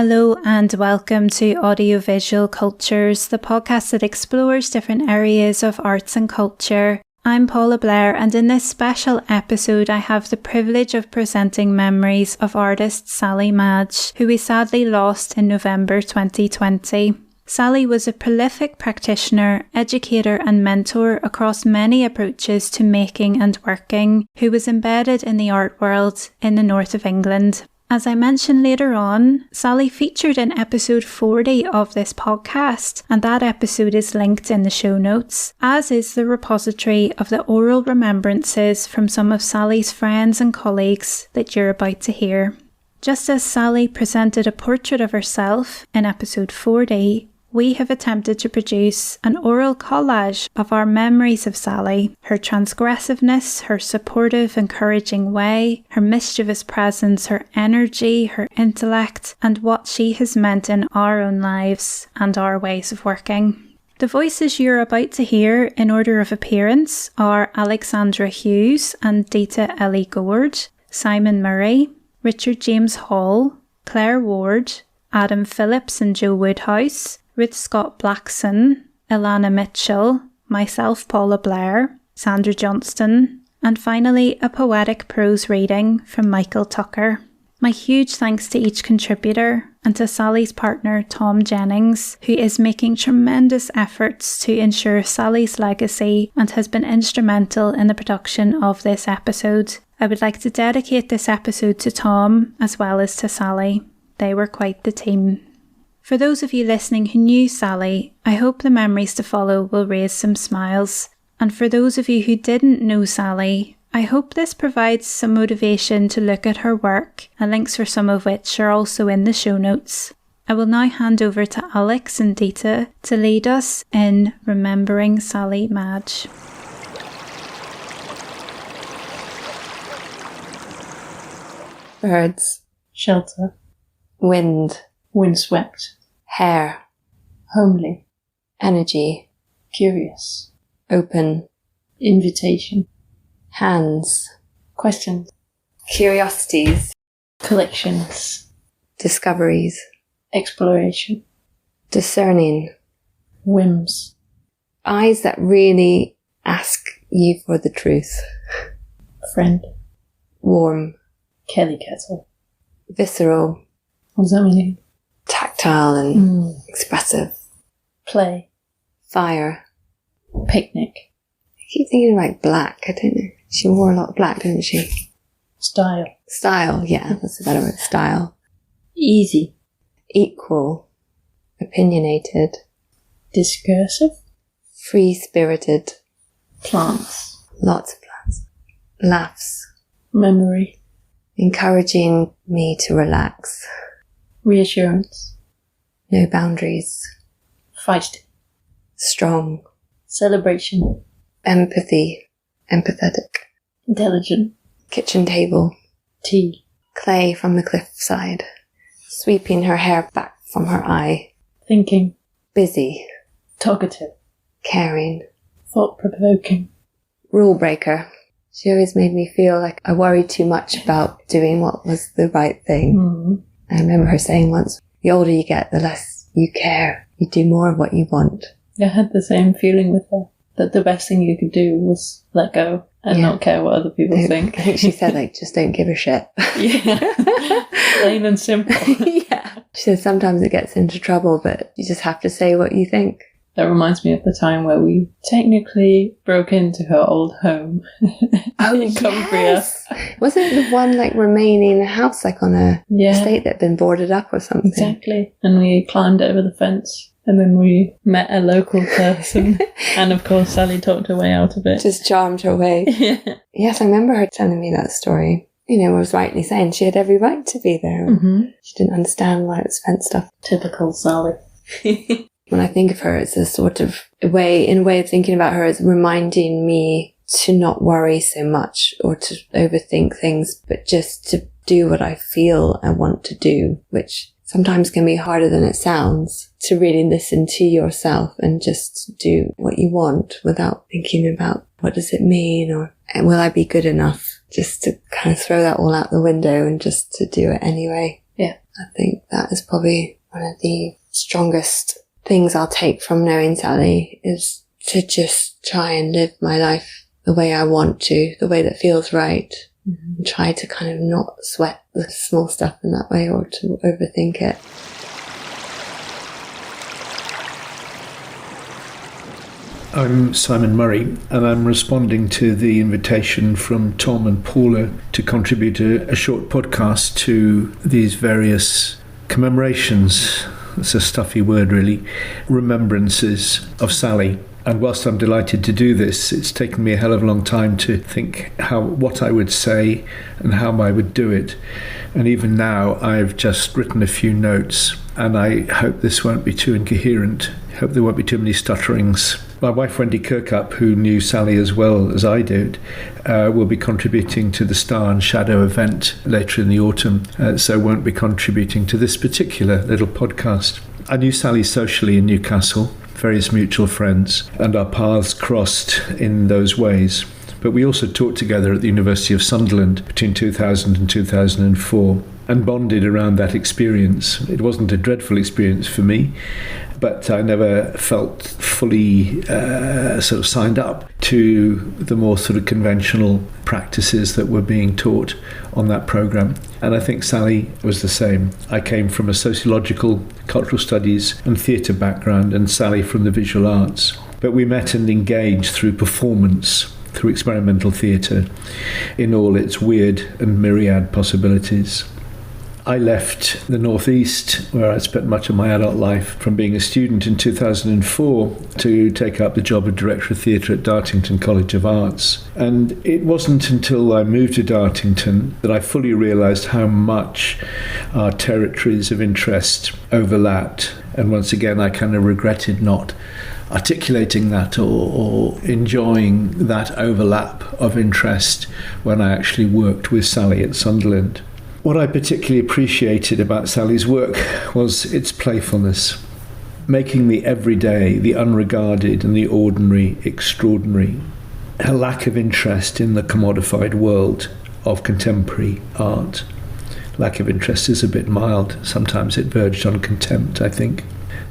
Hello and welcome to Audiovisual Cultures, the podcast that explores different areas of arts and culture. I'm Paula Blair, and in this special episode I have the privilege of presenting memories of artist Sally Madge, who we sadly lost in November 2020. Sally was a prolific practitioner, educator and mentor across many approaches to making and working, who was embedded in the art world in the north of England. As I mentioned later on, Sally featured in episode 40 of this podcast, and that episode is linked in the show notes, as is the repository of the oral remembrances from some of Sally's friends and colleagues that you're about to hear. Just as Sally presented a portrait of herself in episode 40, we have attempted to produce an oral collage of our memories of Sally, her transgressiveness, her supportive, encouraging way, her mischievous presence, her energy, her intellect, and what she has meant in our own lives and our ways of working. The voices you're about to hear in order of appearance are Alexandra Hughes and Ditte Elly Goard, Simon Murray, Richard James Hall, Claire Ward, Adam Phillips and Joe Woodhouse, Ruth Scott Blackson, Ilana Mitchell, myself Paula Blair, Sandra Johnston, and finally a poetic prose reading from Michael Tucker. My huge thanks to each contributor and to Sally's partner Tom Jennings, who is making tremendous efforts to ensure Sally's legacy and has been instrumental in the production of this episode. I would like to dedicate this episode to Tom as well as to Sally. They were quite the team. For those of you listening who knew Sally, I hope the memories to follow will raise some smiles. And for those of you who didn't know Sally, I hope this provides some motivation to look at her work, and links for some of which are also in the show notes. I will now hand over to Alex and Ditte to lead us in remembering Sally Madge. Birds. Shelter. Wind. Windswept. Hair. Homely. Energy. Curious. Open. Invitation. Hands. Questions. Curiosities. Collections. Discoveries. Exploration. Discerning. Whims. Eyes that really ask you for the truth. Friend. Warm. Kelly kettle. Visceral. What does that mean? Tactile and expressive. Play. Fire. Picnic. I keep thinking like black. I don't know. She wore a lot of black, didn't she? Style. Style, yeah, that's a better word. Style. Easy. Equal. Opinionated. Discursive. Free-spirited. Plants. Lots of plants. Laughs. Memory. Encouraging me to relax. Reassurance. No boundaries. Feisty. Strong. Celebration. Empathy. Empathetic. Intelligent. Kitchen table. Tea. Clay from the cliffside. Sweeping her hair back from her eye. Thinking. Busy. Talkative. Caring. Thought-provoking. Rule breaker. She always made me feel like I worried too much about doing what was the right thing. I remember her saying once, the older you get, the less you care. You do more of what you want. I had the same feeling with her, that the best thing you could do was let go and not care what other people think. I think she said, like, just don't give a shit. Yeah. Plain and simple. Yeah. She said sometimes it gets into trouble, but you just have to say what you think. That reminds me of the time where we technically broke into her old home in Cumbria. Yes. Wasn't it the one like remaining house like on a estate that had been boarded up or something? Exactly. And we climbed over the fence and then we met a local person and of course Sally talked her way out of it. Just charmed her way. Yeah. Yes, I remember her telling me that story. You know, was rightly saying she had every right to be there. She didn't understand why it was fenced off. Typical Sally. When I think of her, it's a sort of way of thinking about her as reminding me to not worry so much or to overthink things, but just to do what I feel I want to do, which sometimes can be harder than it sounds, to really listen to yourself and just do what you want without thinking about what does it mean or will I be good enough, just to kind of throw that all out the window and just to do it anyway. Yeah. I think that is probably one of the strongest things I'll take from knowing Sally, is to just try and live my life the way I want to, the way that feels right. And try to kind of not sweat the small stuff in that way or to overthink it. I'm Simon Murray, and I'm responding to the invitation from Tom and Paula to contribute a short podcast to these various commemorations. It's a stuffy word, really. Remembrances of Sally. And whilst I'm delighted to do this, it's taken me a hell of a long time to think what I would say and how I would do it. And even now, I've just written a few notes, and I hope this won't be too incoherent. I hope there won't be too many stutterings. My wife, Wendy Kirkup, who knew Sally as well as I did, will be contributing to the Star and Shadow event later in the autumn, so won't be contributing to this particular little podcast. I knew Sally socially in Newcastle, various mutual friends, and our paths crossed in those ways. But we also taught together at the University of Sunderland between 2000 and 2004 and bonded around that experience. It wasn't a dreadful experience for me, but I never felt fully sort of signed up to the more sort of conventional practices that were being taught on that programme. And I think Sally was the same. I came from a sociological, cultural studies and theatre background, and Sally from the visual arts. But we met and engaged through performance, through experimental theatre, in all its weird and myriad possibilities. I left the Northeast, where I'd spent much of my adult life, from being a student in 2004 to take up the job of Director of Theatre at Dartington College of Arts. And it wasn't until I moved to Dartington that I fully realised how much our territories of interest overlapped. And once again, I kind of regretted not articulating that or enjoying that overlap of interest when I actually worked with Sally at Sunderland. What I particularly appreciated about Sally's work was its playfulness, making the everyday, the unregarded and the ordinary extraordinary. Her lack of interest in the commodified world of contemporary art. Lack of interest is a bit mild. Sometimes it verged on contempt, I think.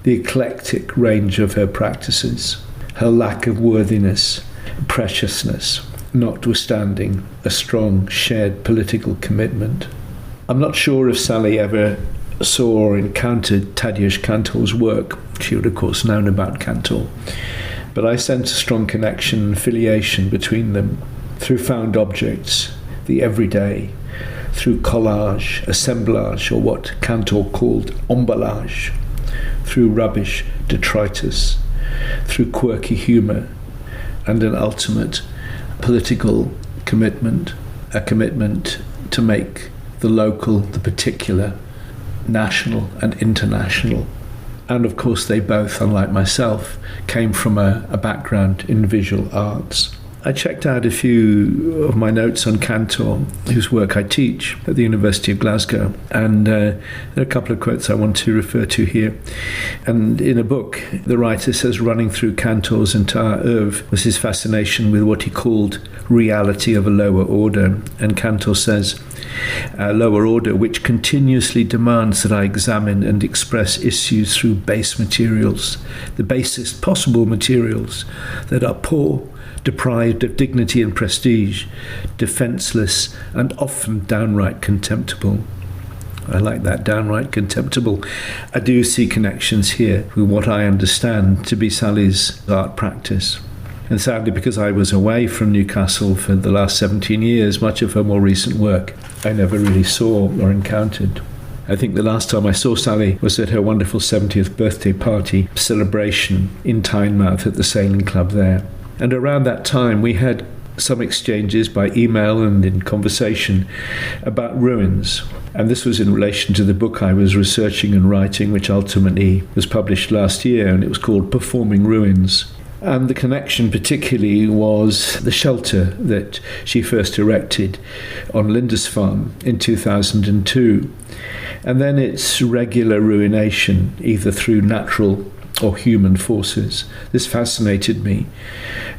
The eclectic range of her practices, her lack of worthiness, preciousness, notwithstanding a strong shared political commitment. I'm not sure if Sally ever saw or encountered Tadeusz Kantor's work. She would, of course, known about Kantor. But I sense a strong connection and affiliation between them through found objects, the everyday, through collage, assemblage, or what Kantor called emballage, through rubbish, detritus, through quirky humour, and an ultimate political commitment, a commitment to make the local, the particular, national and international. And of course they both, unlike myself, came from a background in visual arts. I checked out a few of my notes on Kantor, whose work I teach at the University of Glasgow, and there are a couple of quotes I want to refer to here. And in a book, the writer says running through Kantor's entire oeuvre was his fascination with what he called reality of a lower order. And Kantor says, a lower order which continuously demands that I examine and express issues through base materials, the basest possible materials that are poor, deprived of dignity and prestige, defenceless and often downright contemptible. I like that, downright contemptible. I do see connections here with what I understand to be Sally's art practice. And sadly, because I was away from Newcastle for the last 17 years, much of her more recent work I never really saw or encountered. I think the last time I saw Sally was at her wonderful 70th birthday party celebration in Tynemouth at the sailing club there. And around that time we had some exchanges by email and in conversation about ruins. And this was in relation to the book I was researching and writing, which ultimately was published last year, and it was called Performing Ruins. And the connection particularly was the shelter that she first erected on Lindisfarne in 2002. And then its regular ruination, either through natural or human forces. This fascinated me.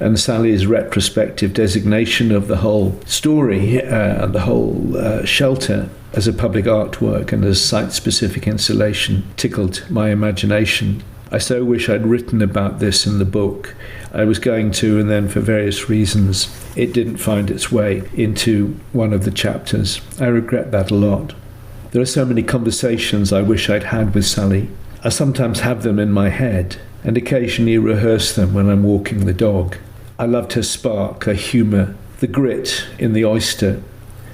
And Sally's retrospective designation of the whole story and the whole shelter as a public artwork and as site-specific installation tickled my imagination. I so wish I'd written about this in the book. I was going to, and then for various reasons, it didn't find its way into one of the chapters. I regret that a lot. There are so many conversations I wish I'd had with Sally. I sometimes have them in my head, and occasionally rehearse them when I'm walking the dog. I loved her spark, her humour, the grit in the oyster,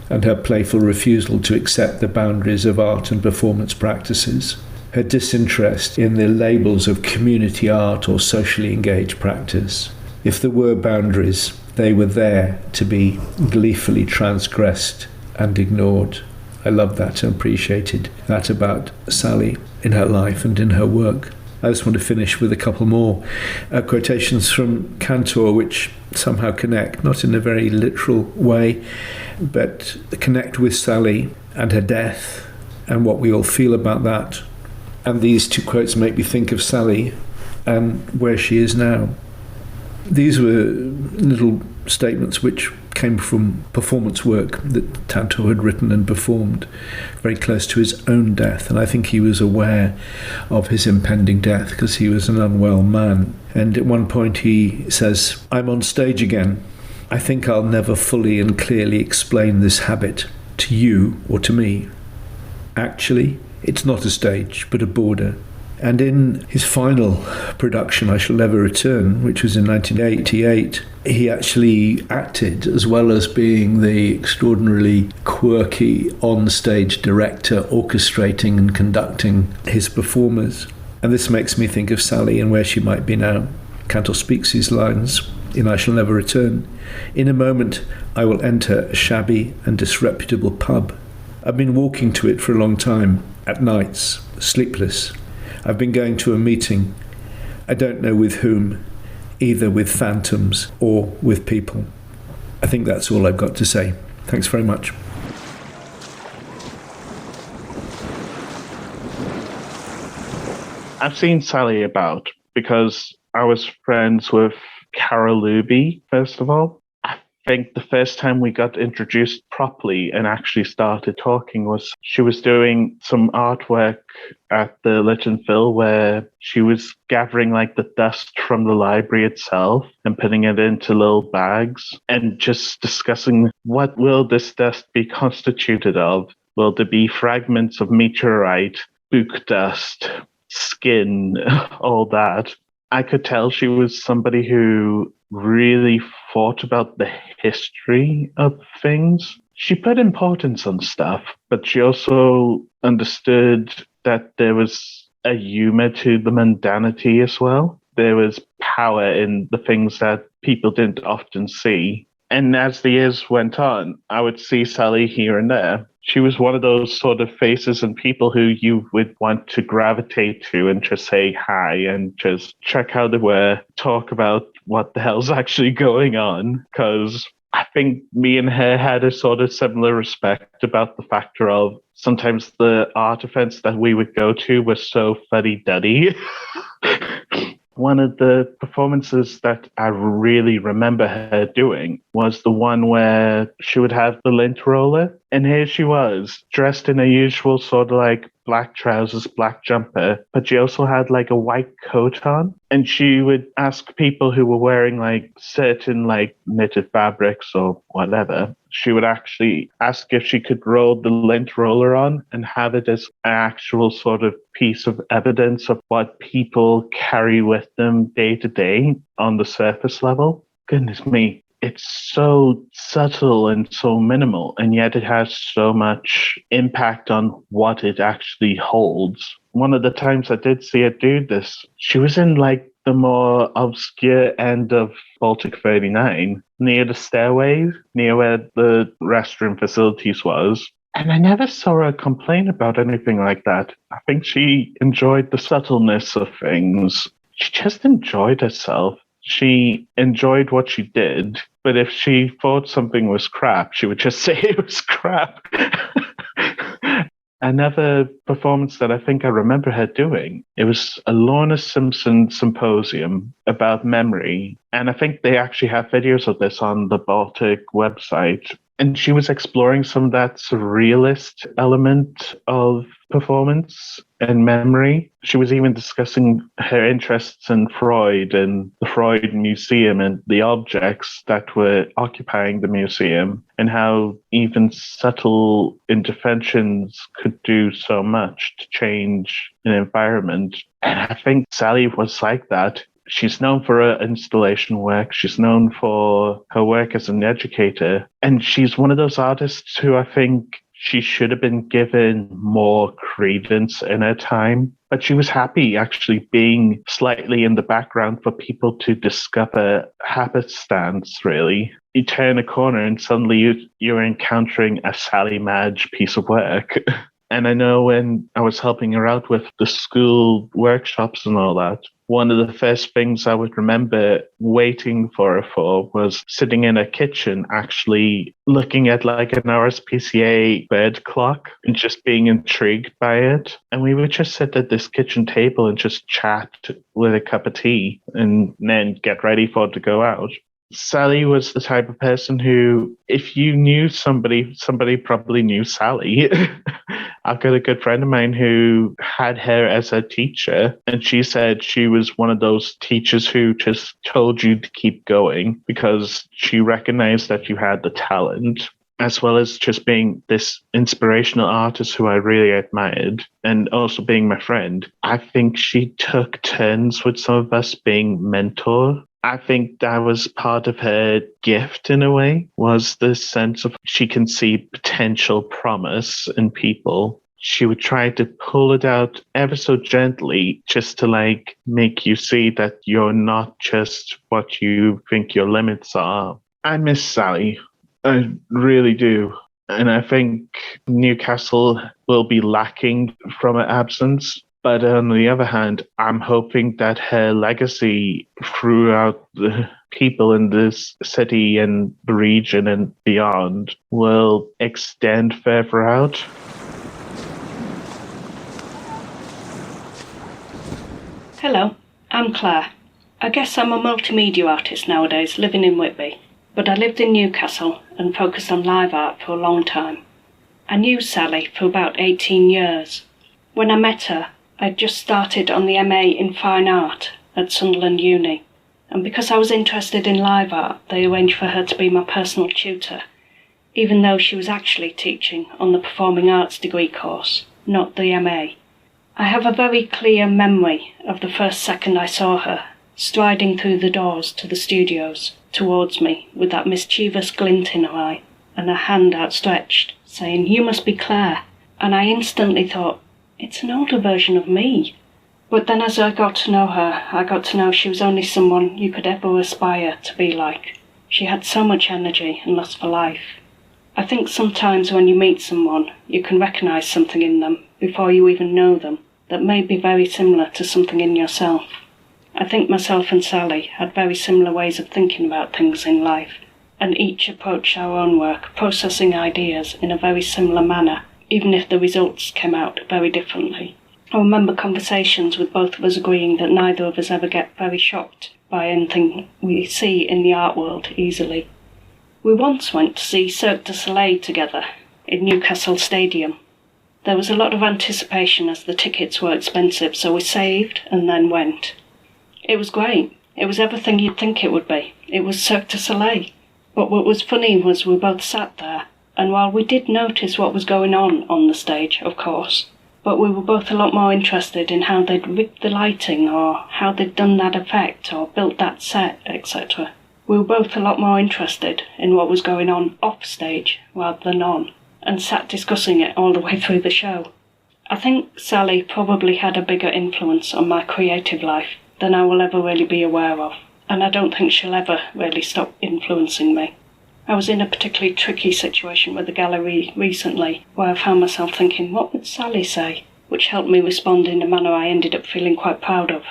and her playful refusal to accept the boundaries of art and performance practices. Her disinterest in the labels of community art or socially engaged practice. If there were boundaries, they were there to be gleefully transgressed and ignored. I love that and appreciated that about Sally in her life and in her work. I just want to finish with a couple more quotations from Cantor, which somehow connect, not in a very literal way, but connect with Sally and her death and what we all feel about that. And these two quotes make me think of Sally and where she is now. These were little statements which came from performance work that Cantor had written and performed very close to his own death. And I think he was aware of his impending death because he was an unwell man. And at one point he says, "I'm on stage again. I think I'll never fully and clearly explain this habit to you or to me. Actually, it's not a stage, but a border." And in his final production, I Shall Never Return, which was in 1988, he actually acted as well as being the extraordinarily quirky on-stage director orchestrating and conducting his performers. And this makes me think of Sally and where she might be now. Cantor speaks these lines in I Shall Never Return. "In a moment, I will enter a shabby and disreputable pub. I've been walking to it for a long time, at nights, sleepless. I've been going to a meeting. I don't know with whom, either with phantoms or with people." I think that's all I've got to say. Thanks very much. I've seen Sally about because I was friends with Carol Luby, first of all. I think the first time we got introduced properly and actually started talking was she was doing some artwork at the Lytton Phil where she was gathering like the dust from the library itself and putting it into little bags and just discussing what will this dust be constituted of? Will there be fragments of meteorite, book dust, skin, all that? I could tell she was somebody who really thought about the history of things. She put importance on stuff, but she also understood that there was a humor to the mundanity as well. There was power in the things that people didn't often see. And as the years went on, I would see Sally here and there. She was one of those sort of faces and people who you would want to gravitate to and just say hi and just check how they were, talk about what the hell's actually going on. Because I think me and her had a sort of similar respect about the factor of sometimes the art events that we would go to were so fuddy-duddy. One of the performances that I really remember her doing was the one where she would have the lint roller. And here she was, dressed in her usual sort of like black trousers, black jumper, but she also had like a white coat on. And she would ask people who were wearing like certain like knitted fabrics or whatever, she would actually ask if she could roll the lint roller on and have it as an actual sort of piece of evidence of what people carry with them day to day on the surface level. Goodness me. It's so subtle and so minimal, and yet it has so much impact on what it actually holds. One of the times I did see her do this, she was in like the more obscure end of Baltic 39, near the stairway, near where the restroom facilities was. And I never saw her complain about anything like that. I think she enjoyed the subtleness of things. She just enjoyed herself. She enjoyed what she did, but if she thought something was crap, she would just say it was crap. Another performance that I think I remember her doing, it was a Lorna Simpson symposium about memory. And I think they actually have videos of this on the Baltic website. And she was exploring some of that surrealist element of performance and memory. She was even discussing her interests in Freud and the Freud Museum and the objects that were occupying the museum, and how even subtle interventions could do so much to change an environment. And I think Sally was like that. She's known for her installation work. She's known for her work as an educator. And she's one of those artists who I think she should have been given more credence in her time. But she was happy actually being slightly in the background for people to discover happenstance, really. You turn a corner and suddenly you're encountering a Sally Madge piece of work. And I know when I was helping her out with the school workshops and all that, one of the first things I would remember waiting for her for was sitting in a kitchen, actually looking at like an RSPCA bird clock and just being intrigued by it. And we would just sit at this kitchen table and just chat with a cup of tea and then get ready for it to go out. Sally was the type of person who, if you knew somebody probably knew Sally. I've got a good friend of mine who had her as a teacher, and she said she was one of those teachers who just told you to keep going because she recognized that you had the talent, as well as just being this inspirational artist who I really admired, and also being my friend. I think she took turns with some of us being mentor. I think that was part of her gift in a way, was the sense of she can see potential promise in people. She would try to pull it out ever so gently just to like make you see that you're not just what you think your limits are. I miss Sally. I really do. And I think Newcastle will be lacking from her absence. But on the other hand, I'm hoping that her legacy throughout the people in this city and the region and beyond will extend further out. Hello, I'm Claire. I guess I'm a multimedia artist nowadays, living in Whitby. But I lived in Newcastle and focused on live art for a long time. I knew Sally for about 18 years. When I met her, I'd just started on the MA in Fine Art at Sunderland Uni, and because I was interested in live art, they arranged for her to be my personal tutor, even though she was actually teaching on the Performing Arts degree course, not the MA. I have a very clear memory of the first second I saw her, striding through the doors to the studios, towards me, with that mischievous glint in her eye, and her hand outstretched, saying, "You must be Claire," and I instantly thought, it's an older version of me. But then as I got to know her, I got to know she was only someone you could ever aspire to be like. She had so much energy and lust for life. I think sometimes when you meet someone, you can recognise something in them before you even know them that may be very similar to something in yourself. I think myself and Sally had very similar ways of thinking about things in life, and each approached our own work, processing ideas in a very similar manner, even if the results came out very differently. I remember conversations with both of us agreeing that neither of us ever get very shocked by anything we see in the art world easily. We once went to see Cirque du Soleil together in Newcastle Stadium. There was a lot of anticipation as the tickets were expensive, so we saved and then went. It was great. It was everything you'd think it would be. It was Cirque du Soleil. But what was funny was we both sat there, and while we did notice what was going on the stage, of course, but we were both a lot more interested in how they'd rigged the lighting, or how they'd done that effect, or built that set, etc. We were both a lot more interested in what was going on off stage rather than on, and sat discussing it all the way through the show. I think Sally probably had a bigger influence on my creative life than I will ever really be aware of, and I don't think she'll ever really stop influencing me. I was in a particularly tricky situation with the gallery recently, where I found myself thinking, what would Sally say? Which helped me respond in a manner I ended up feeling quite proud of.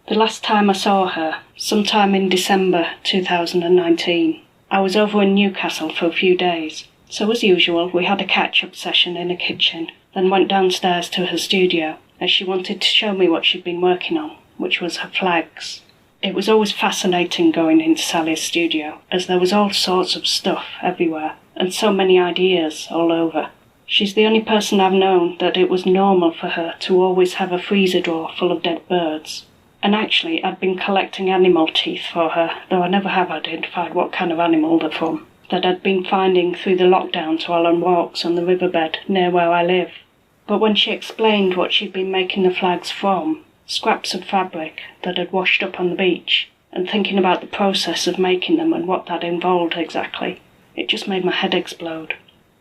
The last time I saw her, sometime in December 2019, I was over in Newcastle for a few days. So as usual, we had a catch-up session in a kitchen, then went downstairs to her studio, as she wanted to show me what she'd been working on, which was her flags. It was always fascinating going into Sally's studio, as there was all sorts of stuff everywhere, and so many ideas all over. She's the only person I've known that it was normal for her to always have a freezer drawer full of dead birds. And actually, I'd been collecting animal teeth for her, though I never have identified what kind of animal they're from, that I'd been finding through the lockdowns while on walks on the riverbed near where I live. But when she explained what she'd been making the flags from, scraps of fabric that had washed up on the beach, and thinking about the process of making them and what that involved exactly, it just made my head explode.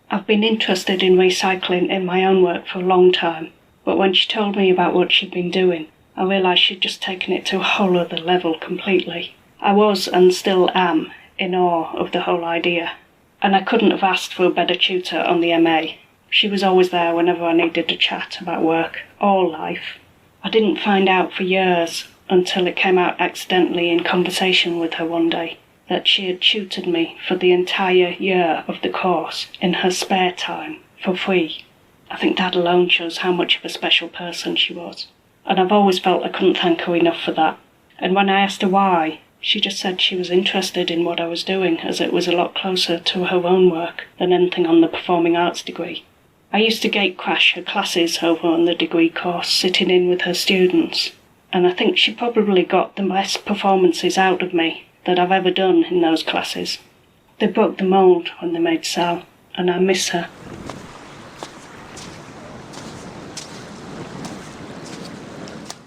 I've been interested in recycling in my own work for a long time, but when she told me about what she'd been doing, I realised she'd just taken it to a whole other level completely. I was, and still am, in awe of the whole idea. And I couldn't have asked for a better tutor on the MA. She was always there whenever I needed to chat about work, or life. I didn't find out for years, until it came out accidentally in conversation with her one day, that she had tutored me for the entire year of the course in her spare time, for free. I think that alone shows how much of a special person she was. And I've always felt I couldn't thank her enough for that. And when I asked her why, she just said she was interested in what I was doing, as it was a lot closer to her own work than anything on the performing arts degree. I used to gate crash her classes over on the degree course, sitting in with her students. And I think she probably got the best performances out of me that I've ever done in those classes. They broke the mould when they made Sal, and I miss her.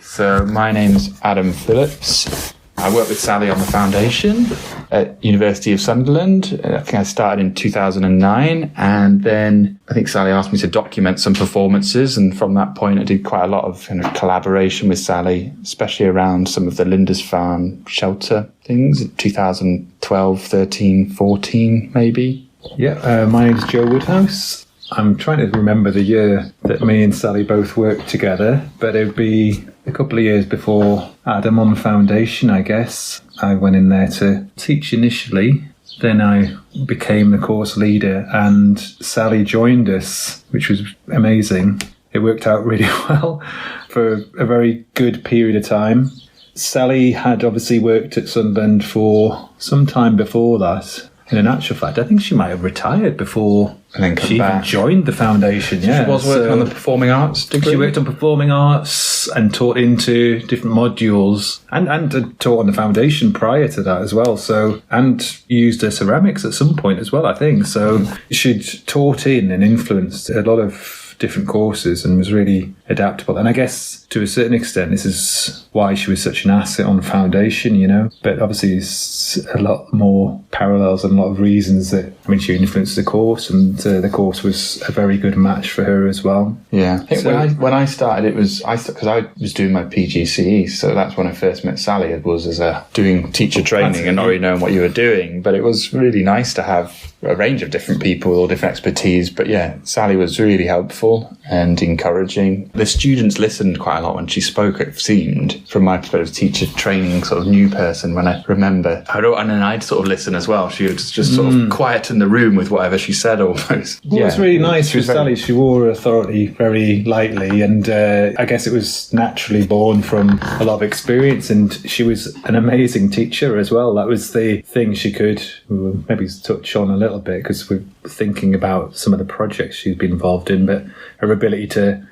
So my name's Adam Phillips. I work with Sally on the foundation at University of Sunderland. I think I started in 2009, and then I think Sally asked me to document some performances, and from that point I did quite a lot of kind of collaboration with Sally, especially around some of the Lindisfarne shelter things, 2012, 13, 14 maybe. Yeah, my name's Joe Woodhouse. I'm trying to remember the year that me and Sally both worked together, but it would be a couple of years before Adam on foundation, I guess. I went in there to teach initially, then I became the course leader, and Sally joined us, which was amazing. It worked out really well for a very good period of time. Sally had obviously worked at Sunderland for some time before that. In actual fact, I think she might have retired before she even joined the foundation. Yeah, she was working on the performing arts degree. She worked on performing arts and taught into different modules, and taught on the foundation prior to that as well. So, and used her ceramics at some point as well, I think. So she'd taught in and influenced a lot of different courses and was really adaptable. And I guess to a certain extent, this is why she was such an asset on the foundation, you know. But obviously, there's a lot more parallels and a lot of reasons that, I mean, she influenced the course, and the course was a very good match for her as well. Yeah. I think when I started, it was, because I was doing my PGCE, so that's when I first met Sally. It was as doing teacher training and not really knowing what you were doing. But it was really nice to have a range of different people with all different expertise. But yeah, Sally was really helpful and encouraging. The students listened quite a lot when she spoke, it seemed, from my perspective, teacher training, sort of new person, when I remember. And then I'd sort of listen as well. She would just sort of quieten the room with whatever she said almost. Well, it was really nice with Sally. She wore her authority very lightly, and I guess it was naturally born from a lot of experience, and she was an amazing teacher as well. That was the thing she could maybe touch on a little bit, because we're thinking about some of the projects she's been involved in, but her ability to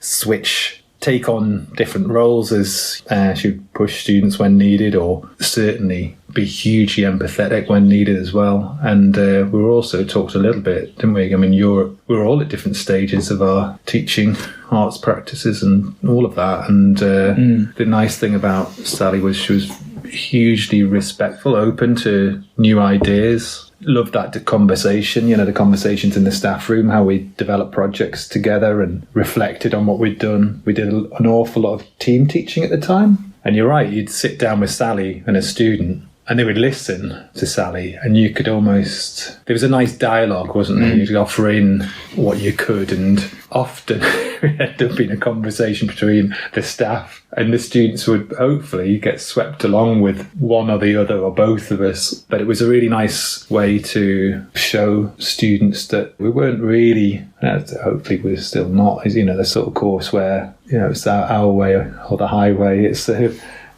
take on different roles as she would push students when needed, or certainly be hugely empathetic when needed as well. And we were also talked a little bit, didn't we? I mean, we were all at different stages of our teaching arts practices and all of that. And the nice thing about Sally was she was hugely respectful, open to new ideas. Loved that conversation, you know, the conversations in the staff room, how we developed projects together and reflected on what we'd done. We did an awful lot of team teaching at the time. And you're right, you'd sit down with Sally and a student, and they would listen to Sally, and you could almost... There was a nice dialogue, wasn't there? You'd offer in what you could, and often it ended up being a conversation between the staff, and the students would hopefully get swept along with one or the other or both of us. But it was a really nice way to show students that we weren't really, hopefully we're still not, you know, the sort of course where, you know, it's our way or the highway. It's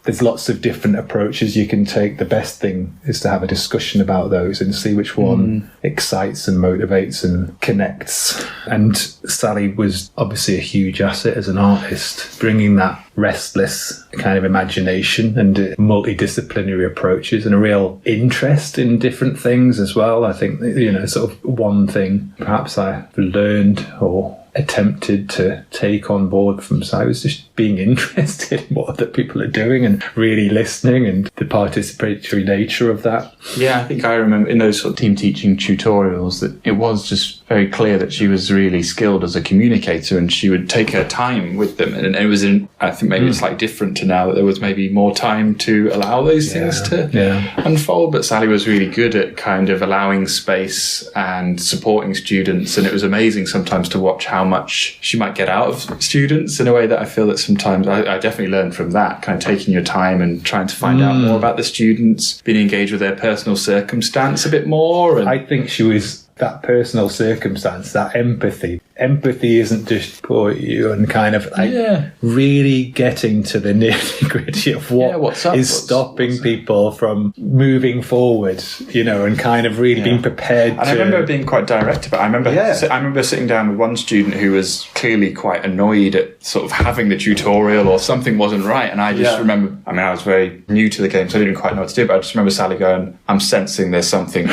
there's lots of different approaches you can take. The best thing is to have a discussion about those and see which one excites and motivates and connects. And Sally was obviously a huge asset as an artist, bringing that restless kind of imagination and multidisciplinary approaches and a real interest in different things as well. I think, sort of one thing perhaps I learned or attempted to take on board from Sally was just being interested in what other people are doing and really listening, and the participatory nature of that. Yeah, I think I remember in those sort of team teaching tutorials that it was just very clear that she was really skilled as a communicator, and she would take her time with them. And it was I think maybe it's like different to now, that there was maybe more time to allow those things to unfold. But Sally was really good at kind of allowing space and supporting students. And it was amazing sometimes to watch how much she might get out of students in a way that I feel that sometimes I definitely learned from that, kind of taking your time and trying to find out more about the students, being engaged with their personal circumstance a bit more. And I think she was that personal circumstance, that empathy. Empathy isn't just put you and kind of really getting to the nitty gritty of what is stopping people from moving forward, and kind of really being prepared. And I remember being quite direct about it. I remember sitting down with one student who was clearly quite annoyed at sort of having the tutorial or something wasn't right. And I just remember, I was very new to the game, so I didn't quite know what to do, but I just remember Sally going, I'm sensing there's something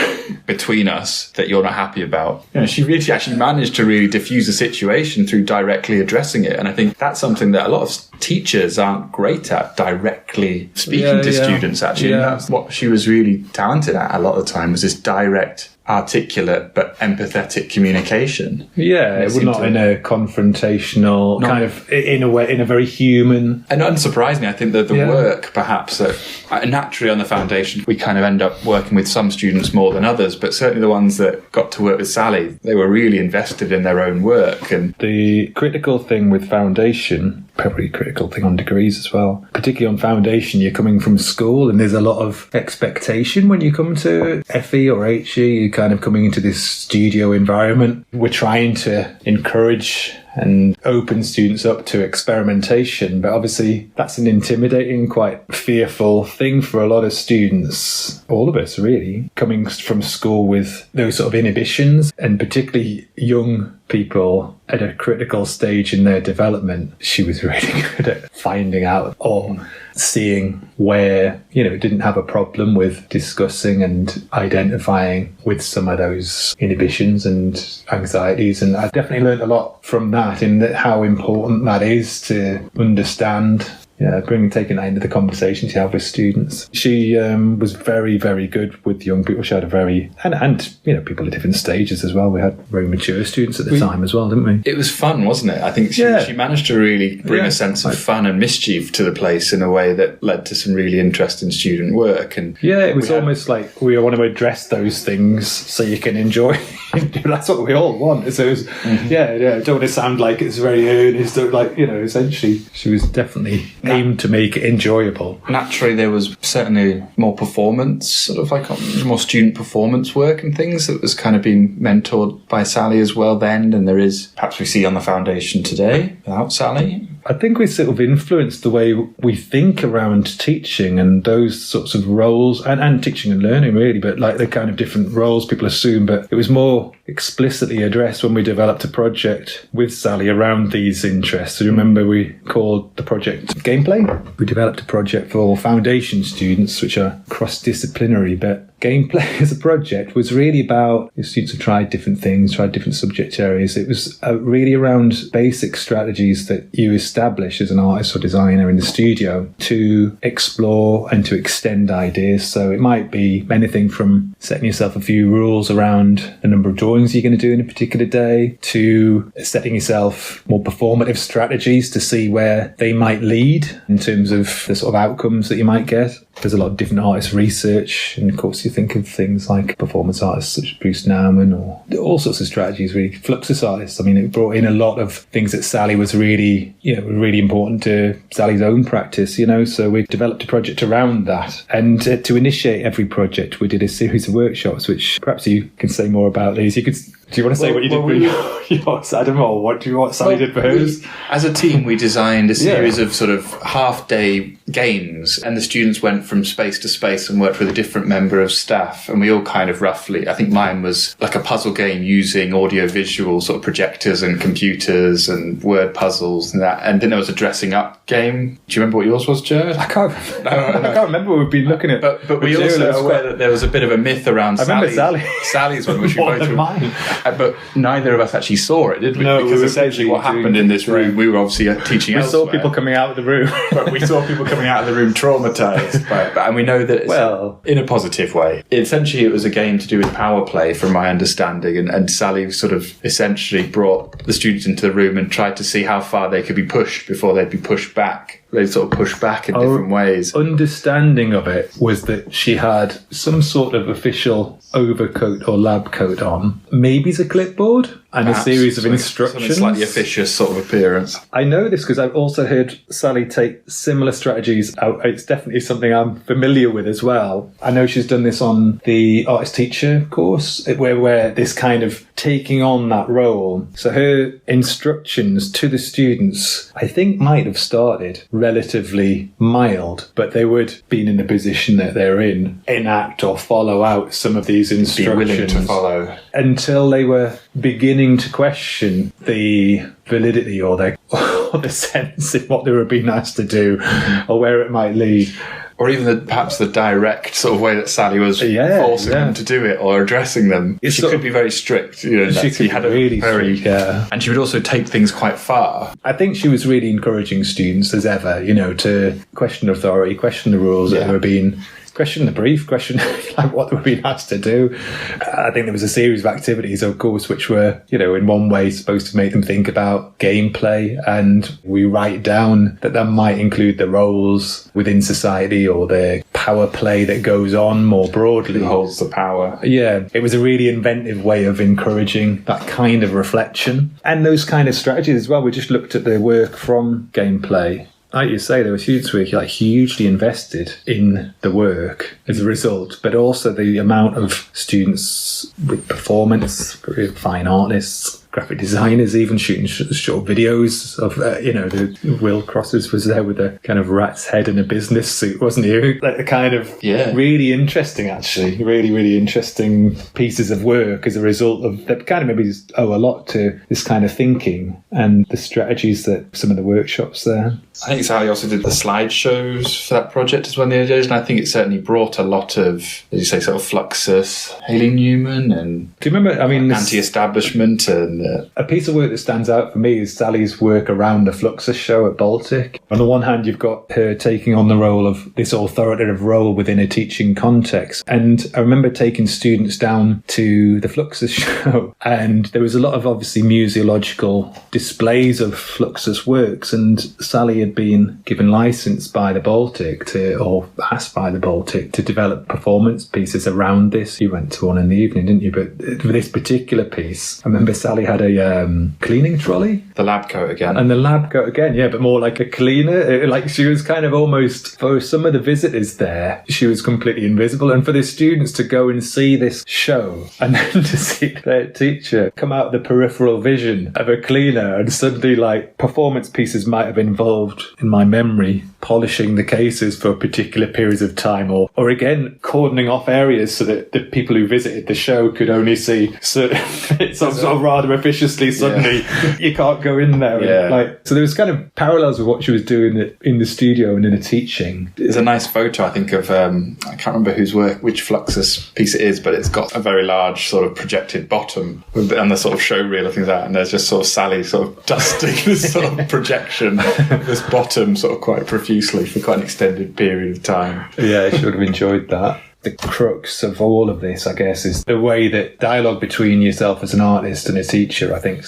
between us that you're not happy about. She really actually managed to really diffuse the situation through directly addressing it. And I think that's something that a lot of teachers aren't great at, directly speaking to students, actually. And that's what she was really talented at a lot of the time, was this direct, articulate but empathetic communication. Not in a confrontational kind of, in a way, in a very human. And unsurprisingly, I think that the work, perhaps, that naturally on the foundation we kind of end up working with some students more than others, but certainly the ones that got to work with Sally, they were really invested in their own work. And the critical thing with foundation, probably critical thing on degrees as well, particularly on foundation, you're coming from school and there's a lot of expectation when you come to FE or HE. You're kind of coming into this studio environment. We're trying to encourage and open students up to experimentation, but obviously that's an intimidating, quite fearful thing for a lot of students, all of us really, coming from school with those sort of inhibitions, and particularly young people at a critical stage in their development. She was really good at finding out or seeing where, didn't have a problem with discussing and identifying with some of those inhibitions and anxieties. And I definitely learned a lot from that, in that how important that is to understand. Taking that into the conversations you have with students. She was very, very good with young people. She had a very, and people at different stages as well. We had very mature students at the time as well, didn't we? It was fun, wasn't it? I think she managed to really bring a sense of fun and mischief to the place in a way that led to some really interesting student work. And it was almost like we want to address those things so you can enjoy. That's what we all want. So it was, don't want to sound like it's very earnest. Essentially, she was definitely aimed to make it enjoyable. Naturally, there was certainly more performance, sort of like more student performance work and things that was kind of being mentored by Sally as well then, and there is, perhaps we see on the foundation today without Sally. I think we sort of influenced the way we think around teaching and those sorts of roles, and teaching and learning really, but like the kind of different roles people assume. But it was more explicitly addressed when we developed a project with Sally around these interests. So remember, we called the project Gameplay. We developed a project for foundation students, which are cross-disciplinary, but Gameplay as a project was really about, the students have tried different things, tried different subject areas. It was really around basic strategies that you establish as an artist or designer in the studio to explore and to extend ideas. So it might be anything from setting yourself a few rules around the number of drawings you're going to do in a particular day, to setting yourself more performative strategies to see where they might lead in terms of the sort of outcomes that you might get. There's a lot of different artist research, and of course you think of things like performance artists such as Bruce Nauman, or all sorts of strategies, really. Fluxus artists. I mean, it brought in a lot of things that Sally was really important to Sally's own practice, so we developed a project around that. And to initiate every project, we did a series of workshops, which perhaps you can say more about these. You could Do you want to say what you did for yours, Adam, or what Sally did for hers? As a team, we designed a series of sort of half-day games, and the students went from space to space and worked with a different member of staff, and we all kind of roughly, I think mine was like a puzzle game using audiovisual sort of projectors and computers and word puzzles and that, and then there was a dressing up game. Do you remember what yours was, Jared? I can't remember. We've been looking at, but we also are aware that there was a bit of a myth around Sally's one, which we both mine. But neither of us actually saw it, did we? No, because essentially what happened in this room, we were obviously teaching we elsewhere. saw people coming out of the room. But we saw people coming out of the room traumatised by it. And we know that it's in a positive way. Essentially, it was a game to do with power play, from my understanding. And Sally sort of essentially brought the students into the room and tried to see how far they could be pushed before they'd be pushed back. They sort of push back in different ways. Understanding of it was that she had some sort of official overcoat or lab coat on, maybe it's a clipboard, and perhaps a series of instructions. Slightly officious sort of appearance. I know this because I've also heard Sally take similar strategies out. It's definitely something I'm familiar with as well. I know she's done this on the artist teacher course, where this kind of taking on that role. So her instructions to the students, I think, might have started relatively mild, but they would, being in the position that they're in, enact or follow out some of these instructions. Be willing to follow. Until they were beginning to question the validity or the sense of what they were being asked to do, or where it might lead. Or even perhaps the direct sort of way that Sally was forcing them to do it or addressing them. She could be very strict. You know, she had a really very, and she would also take things quite far. I think she was really encouraging students as ever, to question authority, question the rules that were being. Question the brief, question like what they were being asked to do. I think there was a series of activities, of course, which were, in one way supposed to make them think about gameplay, and we write down that might include the roles within society or the power play that goes on more broadly. Who holds the power? Yeah, it was a really inventive way of encouraging that kind of reflection and those kind of strategies as well. We just looked at the work from gameplay. Like you say, there were students who were hugely invested in the work as a result, but also the amount of students with performance, fine artists, graphic designers, even shooting short videos of, the Will Crosses was there with a kind of rat's head in a business suit, wasn't he? Like a kind of really interesting, actually, really, really interesting pieces of work as a result of that kind of maybe owe a lot to this kind of thinking and the strategies that some of the workshops there. I think Sally also did the slideshows for that project as one of the ideas, and I think it certainly brought a lot of, as you say, sort of Fluxus, Haley Newman, and do you remember? I mean, anti-establishment, and a piece of work that stands out for me is Sally's work around the Fluxus show at Baltic. On the one hand, you've got her taking on the role of this authoritative role within a teaching context, and I remember taking students down to the Fluxus show, and there was a lot of obviously museological displays of Fluxus works, and Sally had been given license by the Baltic or asked by the Baltic to develop performance pieces around this. You went to one in the evening, didn't you? But for this particular piece, I remember Sally had a cleaning trolley. The lab coat again. And the lab coat again, yeah, but more like a cleaner. Like she was kind of almost, for some of the visitors there, she was completely invisible. And for the students to go and see this show and then to see their teacher come out of the peripheral vision of a cleaner, and suddenly like performance pieces might have involved, in my memory, polishing the cases for particular periods of time, or again cordoning off areas so that the people who visited the show could only see certain bits of rather officiously. Suddenly you can't go in there. So there was kind of parallels with what she was doing in the studio and in the teaching. There's a nice photo, I think, of I can't remember which Fluxus piece it is, but it's got a very large sort of projected bottom and the sort of show reel of things like that, and there's just sort of Sally sort of dusting this sort of projection of this bottom sort of quite profusely for quite an extended period of time. Yeah, I should have enjoyed that. The crux of all of this, I guess, is the way that dialogue between yourself as an artist and a teacher, I think,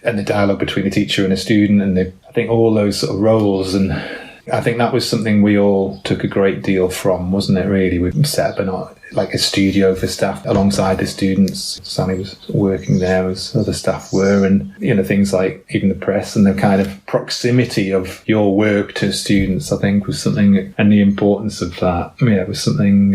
and the dialogue between a teacher and a student, and I think all those sort of roles, and I think that was something we all took a great deal from, wasn't it, really? We set up a studio for staff alongside the students. Sally was working there as other staff were, and things like even the press and the kind of proximity of your work to students, I think, was something, and the importance of that, it was something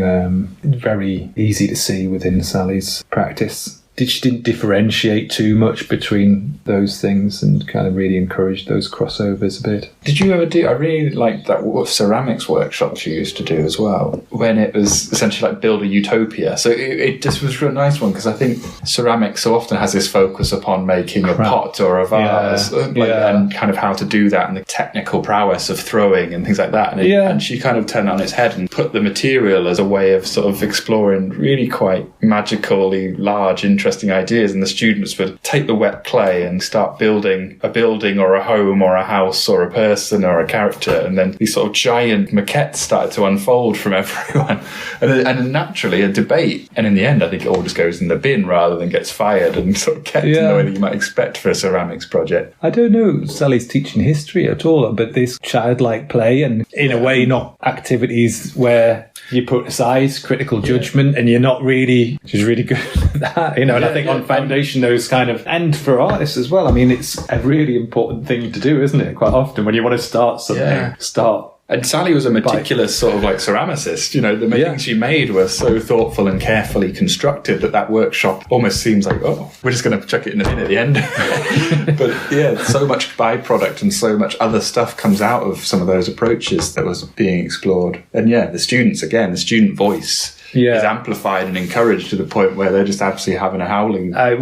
very easy to see within Sally's practice. she didn't differentiate too much between those things and kind of really encouraged those crossovers a bit. Did you ever do, I really liked that ceramics workshop she used to do as well, when it was essentially like build a utopia. So it just was a real nice one, because I think ceramics so often has this focus upon making a pot or a vase, and kind of how to do that and the technical prowess of throwing and things like that. And she kind of turned it on its head and put the material as a way of sort of exploring really quite magically large, interesting ideas. And the students would take the wet clay and start building a building or a home or a house or a person or a character. And then these sort of giant maquettes started to unfold from everyone. And naturally a debate. And in the end, I think it all just goes in the bin rather than gets fired and sort of kept in the way that you might expect for a ceramics project. I don't know Sally's teaching history at all, but this childlike play and in a way not activities where you put aside critical judgment and you're not really, she's really good at that, you know. And I think on foundation those kind of, and for artists as well, I mean, it's a really important thing to do, isn't it? Quite often when you want to start something, start. And Sally was a meticulous sort of like ceramicist, you know, the things she made were so thoughtful and carefully constructed that workshop almost seems like, oh, we're just going to chuck it in the bin at the end. But so much byproduct and so much other stuff comes out of some of those approaches that was being explored. And the students, again, the student voice is amplified and encouraged to the point where they're just absolutely having a howling time.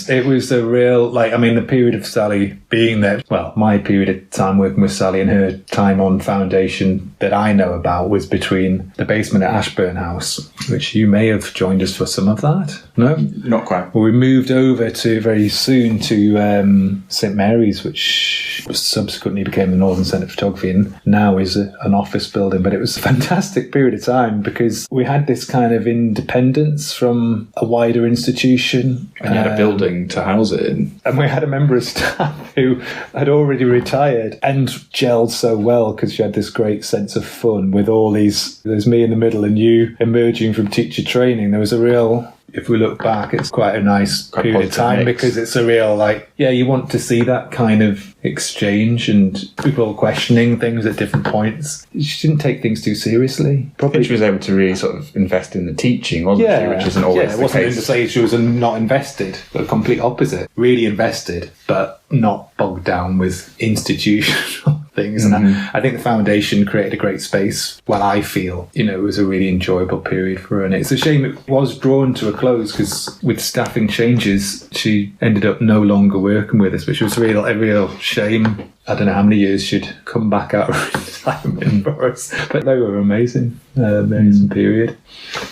It was a real, the period of Sally being there, my period of time working with Sally and her time on foundation that I know about was between the basement at Ashburn House, which you may have joined us for some of that. No? Not quite. Well, we moved over very soon to St Mary's, which subsequently became the Northern Centre for Photography and now is an office building. But it was a fantastic period of time because we had this kind of independence from a wider institution. And you had a building to house it in. And we had a member of staff who had already retired and gelled so well because she had this great sense of fun with all these, there's me in the middle and you emerging from teacher training. There was a real, if we look back, it's quite a nice period of time because it's a real, you want to see that kind of exchange and people questioning things at different points. She didn't take things too seriously. Probably she was able to really sort of invest in the teaching, wasn't she? Which isn't always the case. It wasn't to say she was not invested, but the complete opposite. Really invested, but not bogged down with institutional things. And I think the foundation created a great space. Well, I feel, it was a really enjoyable period for her. And it's a shame it was drawn to a close because with staffing changes, she ended up no longer working with us, which was a real shame. I don't know how many years she'd come back out of retirement for us, but they were amazing. Amazing period.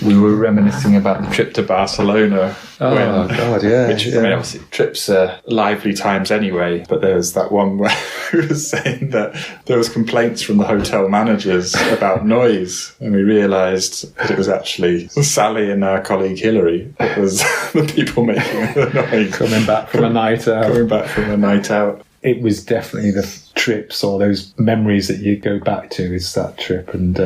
We were reminiscing about the trip to Barcelona. Oh, God, yeah. Which, I mean, obviously, trips are lively times anyway, but there was that one where we were saying that there was complaints from the hotel managers about noise, and we realised that it was actually Sally and our colleague Hilary. It was the people making the noise. Coming back from a night out. It was definitely the trips or those memories that you go back to is that trip, and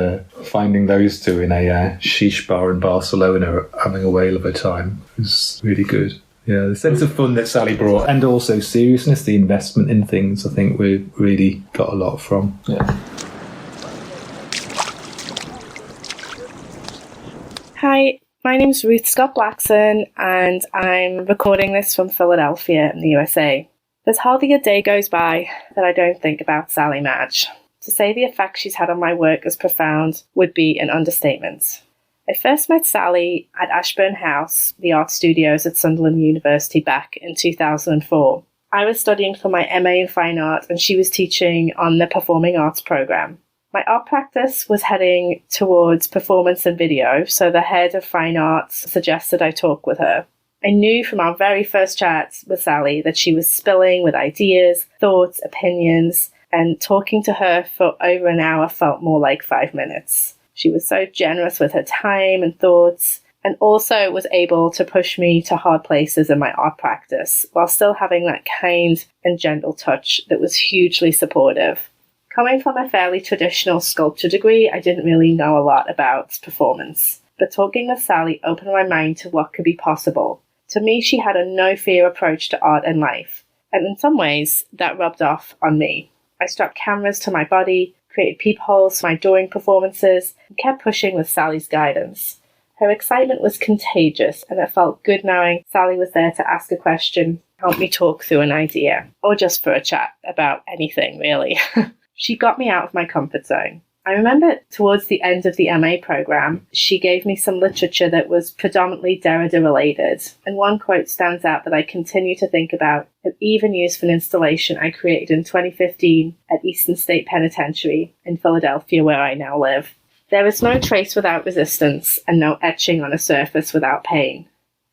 finding those two in a sheesh bar in Barcelona having a whale of a time was really good. Yeah, the sense of fun that Sally brought and also seriousness, the investment in things, I think we really got a lot from. Yeah. Hi, my name's Ruth Scott Blackson and I'm recording this from Philadelphia in the USA. There's hardly a day goes by that I don't think about Sally Madge. To say the effect she's had on my work as profound would be an understatement. I first met Sally at Ashburn House, the art studios at Sunderland University back in 2004. I was studying for my MA in Fine Art and she was teaching on the Performing Arts programme. My art practice was heading towards performance and video, so the head of Fine Arts suggested I talk with her. I knew from our very first chat with Sally that she was spilling with ideas, thoughts, opinions, and talking to her for over an hour felt more like 5 minutes. She was so generous with her time and thoughts, and also was able to push me to hard places in my art practice, while still having that kind and gentle touch that was hugely supportive. Coming from a fairly traditional sculpture degree, I didn't really know a lot about performance, but talking with Sally opened my mind to what could be possible. To me, she had a no-fear approach to art and life, and in some ways, that rubbed off on me. I strapped cameras to my body, created peepholes for my drawing performances, and kept pushing with Sally's guidance. Her excitement was contagious, and it felt good knowing Sally was there to ask a question, help me talk through an idea, or just for a chat about anything, really. She got me out of my comfort zone. I remember towards the end of the MA programme, she gave me some literature that was predominantly Derrida related, and one quote stands out that I continue to think about, and even used for an installation I created in 2015 at Eastern State Penitentiary in Philadelphia, where I now live. There is no trace without resistance, and no etching on a surface without pain.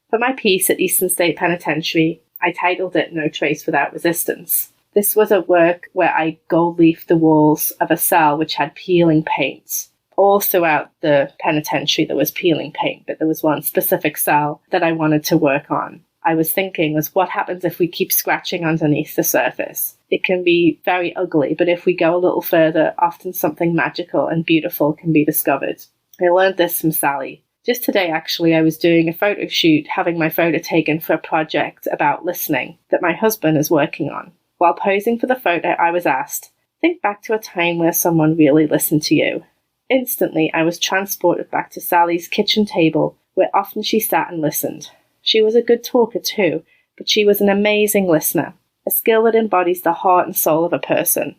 For my piece at Eastern State Penitentiary, I titled it No Trace Without Resistance. This was a work where I gold-leafed the walls of a cell which had peeling paint. All throughout the penitentiary there was peeling paint, but there was one specific cell that I wanted to work on. I was thinking was what happens if we keep scratching underneath the surface? It can be very ugly, but if we go a little further, often something magical and beautiful can be discovered. I learned this from Sally. Just today, actually, I was doing a photo shoot, having my photo taken for a project about listening that my husband is working on. While posing for the photo, I was asked, think back to a time where someone really listened to you. Instantly, I was transported back to Sally's kitchen table, where often she sat and listened. She was a good talker too, but she was an amazing listener, a skill that embodies the heart and soul of a person.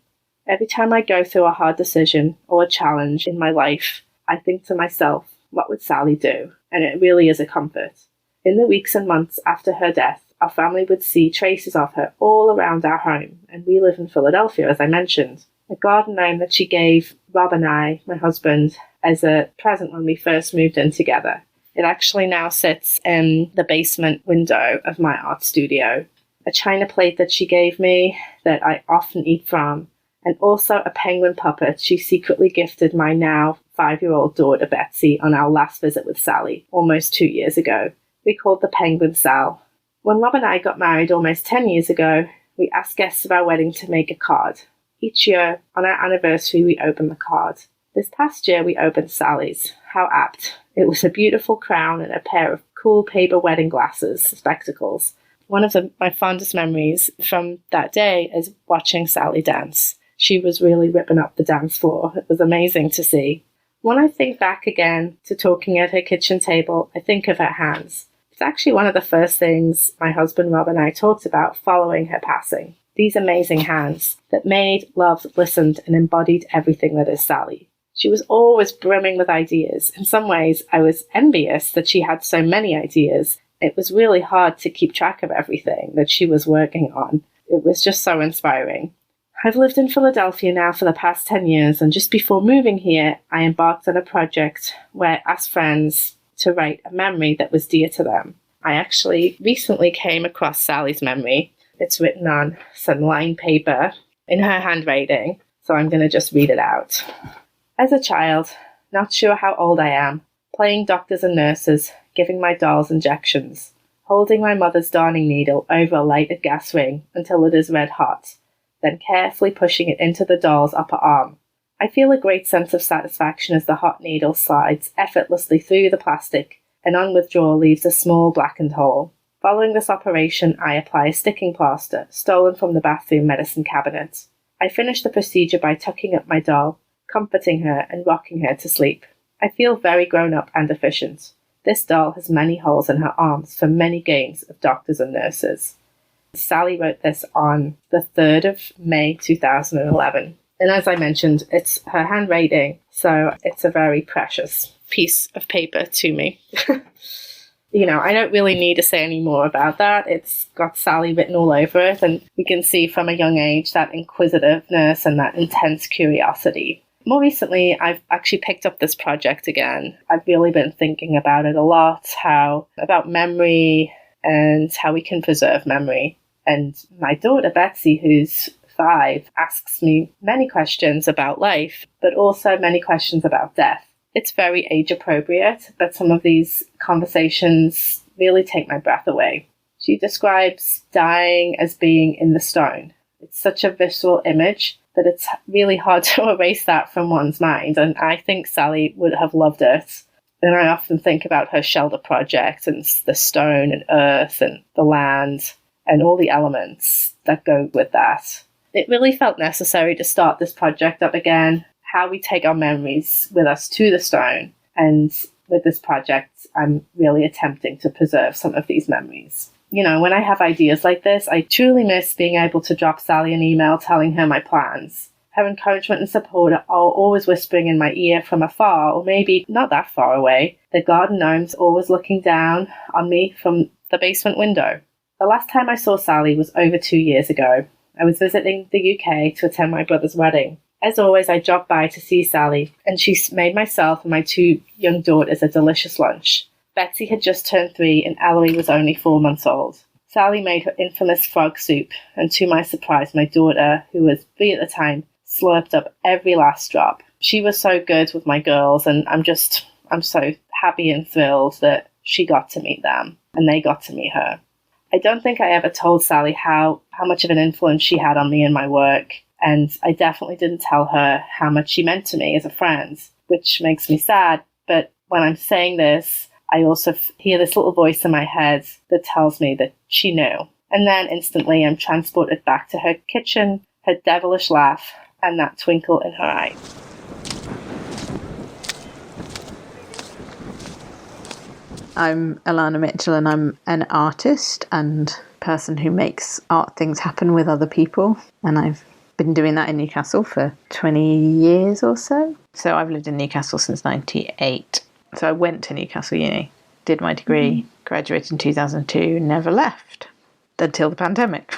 Every time I go through a hard decision or a challenge in my life, I think to myself, what would Sally do? And it really is a comfort. In the weeks and months after her death, our family would see traces of her all around our home, and we live in Philadelphia, as I mentioned. A garden gnome that she gave Rob and I, my husband, as a present when we first moved in together. It actually now sits in the basement window of my art studio. A china plate that she gave me that I often eat from, and also a penguin puppet she secretly gifted my now 5-year-old daughter Betsy on our last visit with Sally, almost 2 years ago. We called the penguin Sal. When Rob and I got married almost 10 years ago, we asked guests of our wedding to make a card. Each year, on our anniversary, we opened the card. This past year, we opened Sally's. How apt. It was a beautiful crown and a pair of cool paper wedding glasses, spectacles. One of my fondest memories from that day is watching Sally dance. She was really ripping up the dance floor. It was amazing to see. When I think back again to talking at her kitchen table, I think of her hands. It's actually one of the first things my husband Rob and I talked about following her passing. These amazing hands that made, loved, listened, and embodied everything that is Sally. She was always brimming with ideas. In some ways, I was envious that she had so many ideas. It was really hard to keep track of everything that she was working on. It was just so inspiring. I've lived in Philadelphia now for the past 10 years, and just before moving here, I embarked on a project where I asked friends to write a memory that was dear to them. I actually recently came across Sally's memory. It's written on some lined paper in her handwriting, so I'm going to just read it out. As a child, not sure how old I am, playing doctors and nurses, giving my dolls injections, holding my mother's darning needle over a lighted gas ring until it is red hot, then carefully pushing it into the doll's upper arm. I feel a great sense of satisfaction as the hot needle slides effortlessly through the plastic and on withdrawal leaves a small blackened hole. Following this operation, I apply a sticking plaster stolen from the bathroom medicine cabinet. I finish the procedure by tucking up my doll, comforting her and rocking her to sleep. I feel very grown up and efficient. This doll has many holes in her arms from many games of doctors and nurses. Sally wrote this on the 3rd of May 2011. And as I mentioned, it's her handwriting, so it's a very precious piece of paper to me. I don't really need to say any more about that. It's got Sally written all over it, and we can see from a young age that inquisitiveness and that intense curiosity. More recently, I've actually picked up this project again. I've really been thinking about it a lot, about memory and how we can preserve memory. And my daughter, Betsy, who's 5, asks me many questions about life, but also many questions about death. It's very age appropriate, but some of these conversations really take my breath away. She describes dying as being in the stone. It's such a visceral image that it's really hard to erase that from one's mind, and I think Sally would have loved it. And I often think about her shelter project and the stone and earth and the land and all the elements that go with that. It really felt necessary to start this project up again, how we take our memories with us to the stone. And with this project, I'm really attempting to preserve some of these memories. You know, when I have ideas like this, I truly miss being able to drop Sally an email telling her my plans. Her encouragement and support are always whispering in my ear from afar, or maybe not that far away. The garden gnomes always looking down on me from the basement window. The last time I saw Sally was over 2 years ago. I was visiting the UK to attend my brother's wedding. As always, I dropped by to see Sally, and she made myself and my 2 young daughters a delicious lunch. Betsy had just turned 3 and Elly was only 4 months old. Sally made her infamous frog soup, and to my surprise, my daughter, who was 3 at the time, slurped up every last drop. She was so good with my girls, and I'm so happy and thrilled that she got to meet them, and they got to meet her. I don't think I ever told Sally how much of an influence she had on me in my work, and I definitely didn't tell her how much she meant to me as a friend, which makes me sad, but when I'm saying this, I also hear this little voice in my head that tells me that she knew. And then instantly I'm transported back to her kitchen, her devilish laugh, and that twinkle in her eye. I'm Ilana Mitchell, and I'm an artist and person who makes art things happen with other people. And I've been doing that in Newcastle for 20 years or so. So I've lived in Newcastle since 98. So I went to Newcastle Uni, did my degree, graduated in 2002, never left until the pandemic.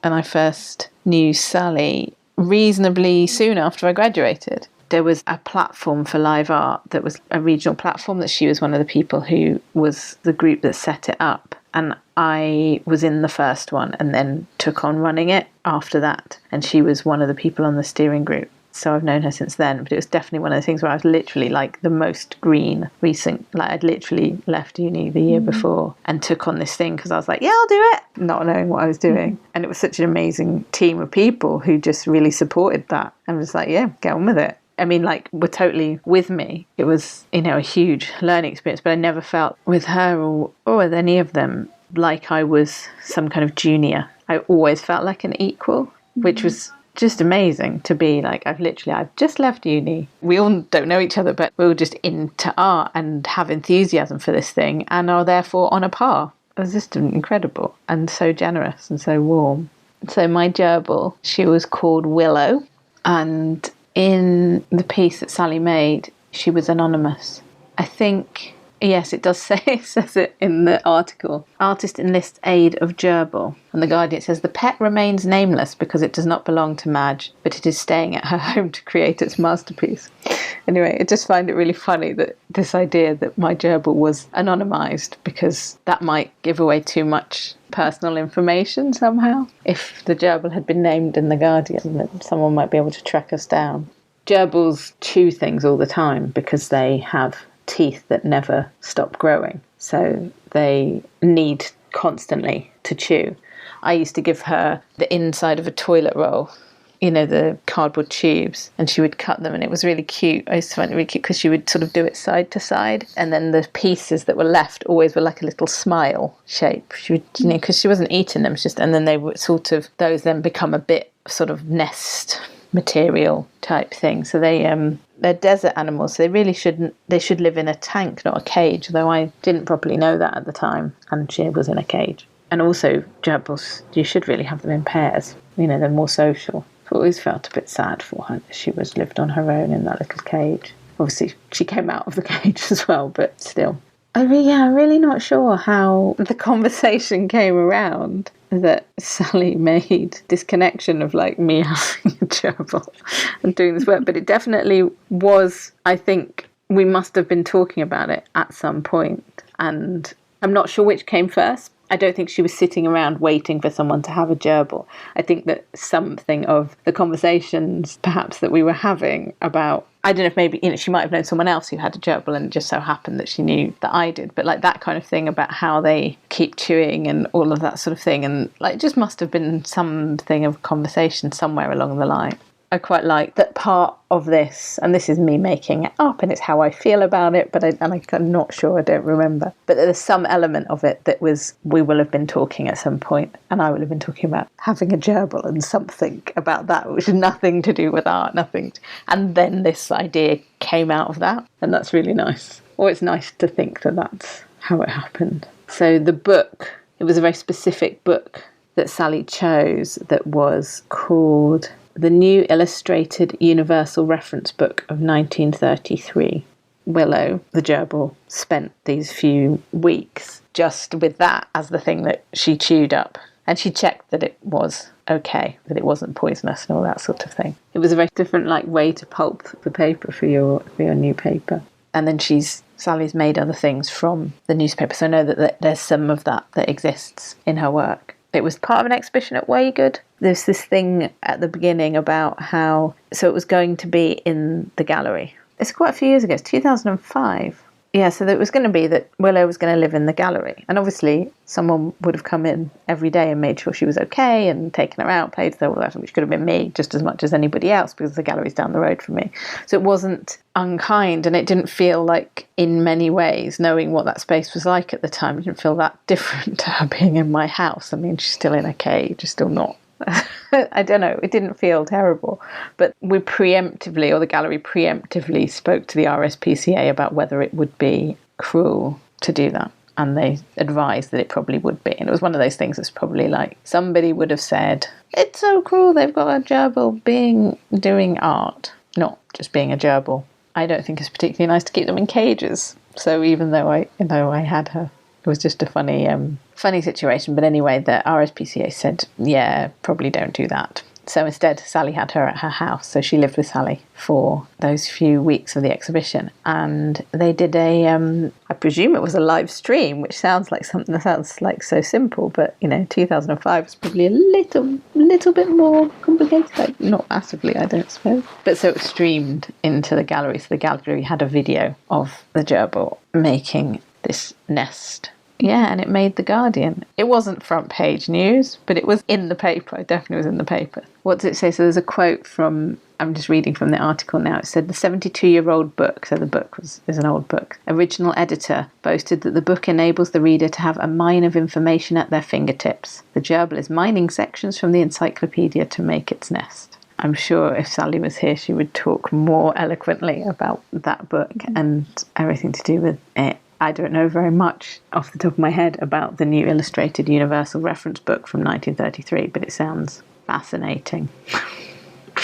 And I first knew Sally reasonably soon after I graduated. There was a platform for live art that was a regional platform that she was one of the people who was the group that set it up. And I was in the first one and then took on running it after that. And she was one of the people on the steering group. So I've known her since then, but it was definitely one of the things where I was literally like the most green recent, like I'd literally left uni the year before and took on this thing because I was like, yeah, I'll do it, not knowing what I was doing. And it was such an amazing team of people who just really supported that and was like, yeah, get on with it. I mean, like, were totally with me. It was, you know, a huge learning experience, but I never felt with her or with any of them like I was some kind of junior. I always felt like an equal, which was just amazing to be like, I've just left uni. We all don't know each other, but we're all just into art and have enthusiasm for this thing and are therefore on a par. It was just incredible and so generous and so warm. So my gerbil, she was called Willow, and in the piece that Sally made, she was anonymous. I think, yes, it does say, it says it in the article. Artist enlists aid of gerbil. On The Guardian it says, the pet remains nameless because it does not belong to Madge, but it is staying at her home to create its masterpiece. Anyway, I just find it really funny that this idea that my gerbil was anonymised, because that might give away too much personal information somehow. If the gerbil had been named in The Guardian, then someone might be able to track us down. Gerbils chew things all the time because they have teeth that never stop growing, so they need constantly to chew. I used to give her the inside of a toilet roll, you know, the cardboard tubes, and she would cut them, and it was really cute. I used to find it really cute because she would sort of do it side to side, and then the pieces that were left always were like a little smile shape. She would, you know, because she wasn't eating them, just, and then they would sort of, those then become a bit sort of nest material type thing. So they're desert animals, so they should live in a tank, not a cage, though I didn't properly know that at the time, and she was in a cage. And also gerbils, you should really have them in pairs, you know, they're more social. I always felt a bit sad for her that she was lived on her own in that little cage. Obviously she came out of the cage as well, but still. I'm really not sure how the conversation came around that Sally made this connection of like me having a gerbil and doing this work, but it definitely was, I think we must have been talking about it at some point, and I'm not sure which came first. I don't think she was sitting around waiting for someone to have a gerbil. I think that something of the conversations perhaps that we were having about, I don't know if maybe, you know, she might have known someone else who had a gerbil and it just so happened that she knew that I did, but like that kind of thing about how they keep chewing and all of that sort of thing, and like it just must have been something of conversation somewhere along the line. I quite like that part of this, and this is me making it up and it's how I feel about it, but I'm not sure, I don't remember. But there's some element of it that was, we will have been talking at some point, and I will have been talking about having a gerbil and something about that, which had nothing to do with art, nothing. And then this idea came out of that, and that's really nice. Or it's nice to think that that's how it happened. So the book, it was a very specific book that Sally chose that was called The New Illustrated Universal Reference Book of 1933. Willow, the gerbil, spent these few weeks just with that as the thing that she chewed up. And she checked that it was okay, that it wasn't poisonous and all that sort of thing. It was a very different way to pulp the paper for your new paper. And then Sally's made other things from the newspaper. So I know that there's some of that exists in her work. It was part of an exhibition at Goard. There's this thing at the beginning about how... So it was going to be in the gallery. It's quite a few years ago. It's 2005. Yeah, so it was going to be that Willow was going to live in the gallery. And obviously someone would have come in every day and made sure she was okay and taken her out, played with her, all that, which could have been me just as much as anybody else because the gallery's down the road from me. So it wasn't unkind, and it didn't feel like, in many ways, knowing what that space was like at the time, it didn't feel that different to her being in my house. I mean, she's still in a cage, she's still not... I don't know, it didn't feel terrible. But we preemptively, or the gallery preemptively, spoke to the RSPCA about whether it would be cruel to do that. And they advised that it probably would be. And it was one of those things that's probably like, somebody would have said, it's so cruel, they've got a gerbil doing art, not just being a gerbil. I don't think it's particularly nice to keep them in cages. So even though I had her, it was just a funny situation. But anyway, the RSPCA said, yeah, probably don't do that. So instead, Sally had her at her house. So she lived with Sally for those few weeks of the exhibition. And they did I presume it was a live stream, which sounds like something that sounds like so simple. But, 2005 was probably a little bit more complicated. Like, not massively, I don't suppose. But so it was streamed into the gallery. So the gallery had a video of the gerbil making this nest. Yeah, and it made The Guardian. It wasn't front page news, but it was in the paper. It definitely was in the paper. What does it say? So there's a quote from, I'm just reading from the article now. It said, the 72-year-old book, so the book is an old book, original editor boasted that the book enables the reader to have a mine of information at their fingertips. The gerbil is mining sections from the encyclopedia to make its nest. I'm sure if Sally was here, she would talk more eloquently about that book and everything to do with it. I don't know very much off the top of my head about the New Illustrated Universal Reference Book from 1933, but it sounds fascinating.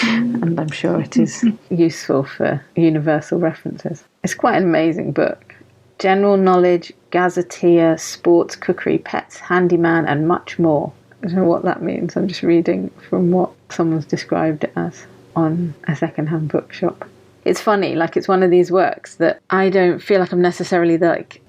And I'm sure it is useful for universal references. It's quite an amazing book. General knowledge, gazetteer, sports, cookery, pets, handyman, and much more. I don't know what that means. I'm just reading from what someone's described it as on a second-hand bookshop. It's funny, it's one of these works that I don't feel like I'm necessarily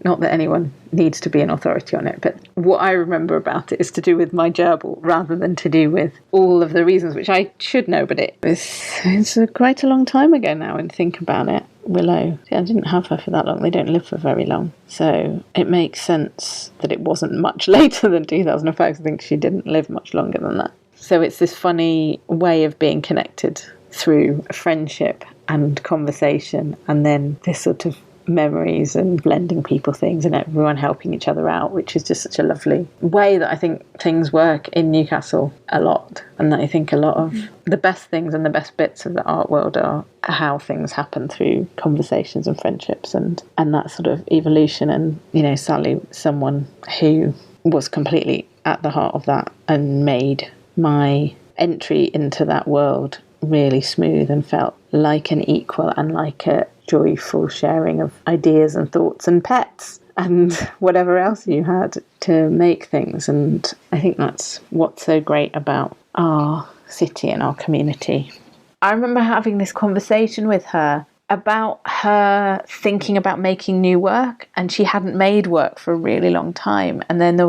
not that anyone needs to be an authority on it, but what I remember about it is to do with my gerbil rather than to do with all of the reasons, which I should know, but it's quite a long time ago now when I think about it. Willow, I didn't have her for that long. They don't live for very long. So it makes sense that it wasn't much later than 2005. I think she didn't live much longer than that. So it's this funny way of being connected through friendship and conversation, and then this sort of memories and blending people things and everyone helping each other out, which is just such a lovely way that I think things work in Newcastle a lot. And that I think a lot of the best things and the best bits of the art world are how things happen through conversations and friendships and that sort of evolution. And, Sally, someone who was completely at the heart of that and made my entry into that world really smooth and felt like an equal and like a joyful sharing of ideas and thoughts and pets and whatever else you had to make things. And I think that's what's so great about our city and our community. I remember having this conversation with her about her thinking about making new work, and she hadn't made work for a really long time. And then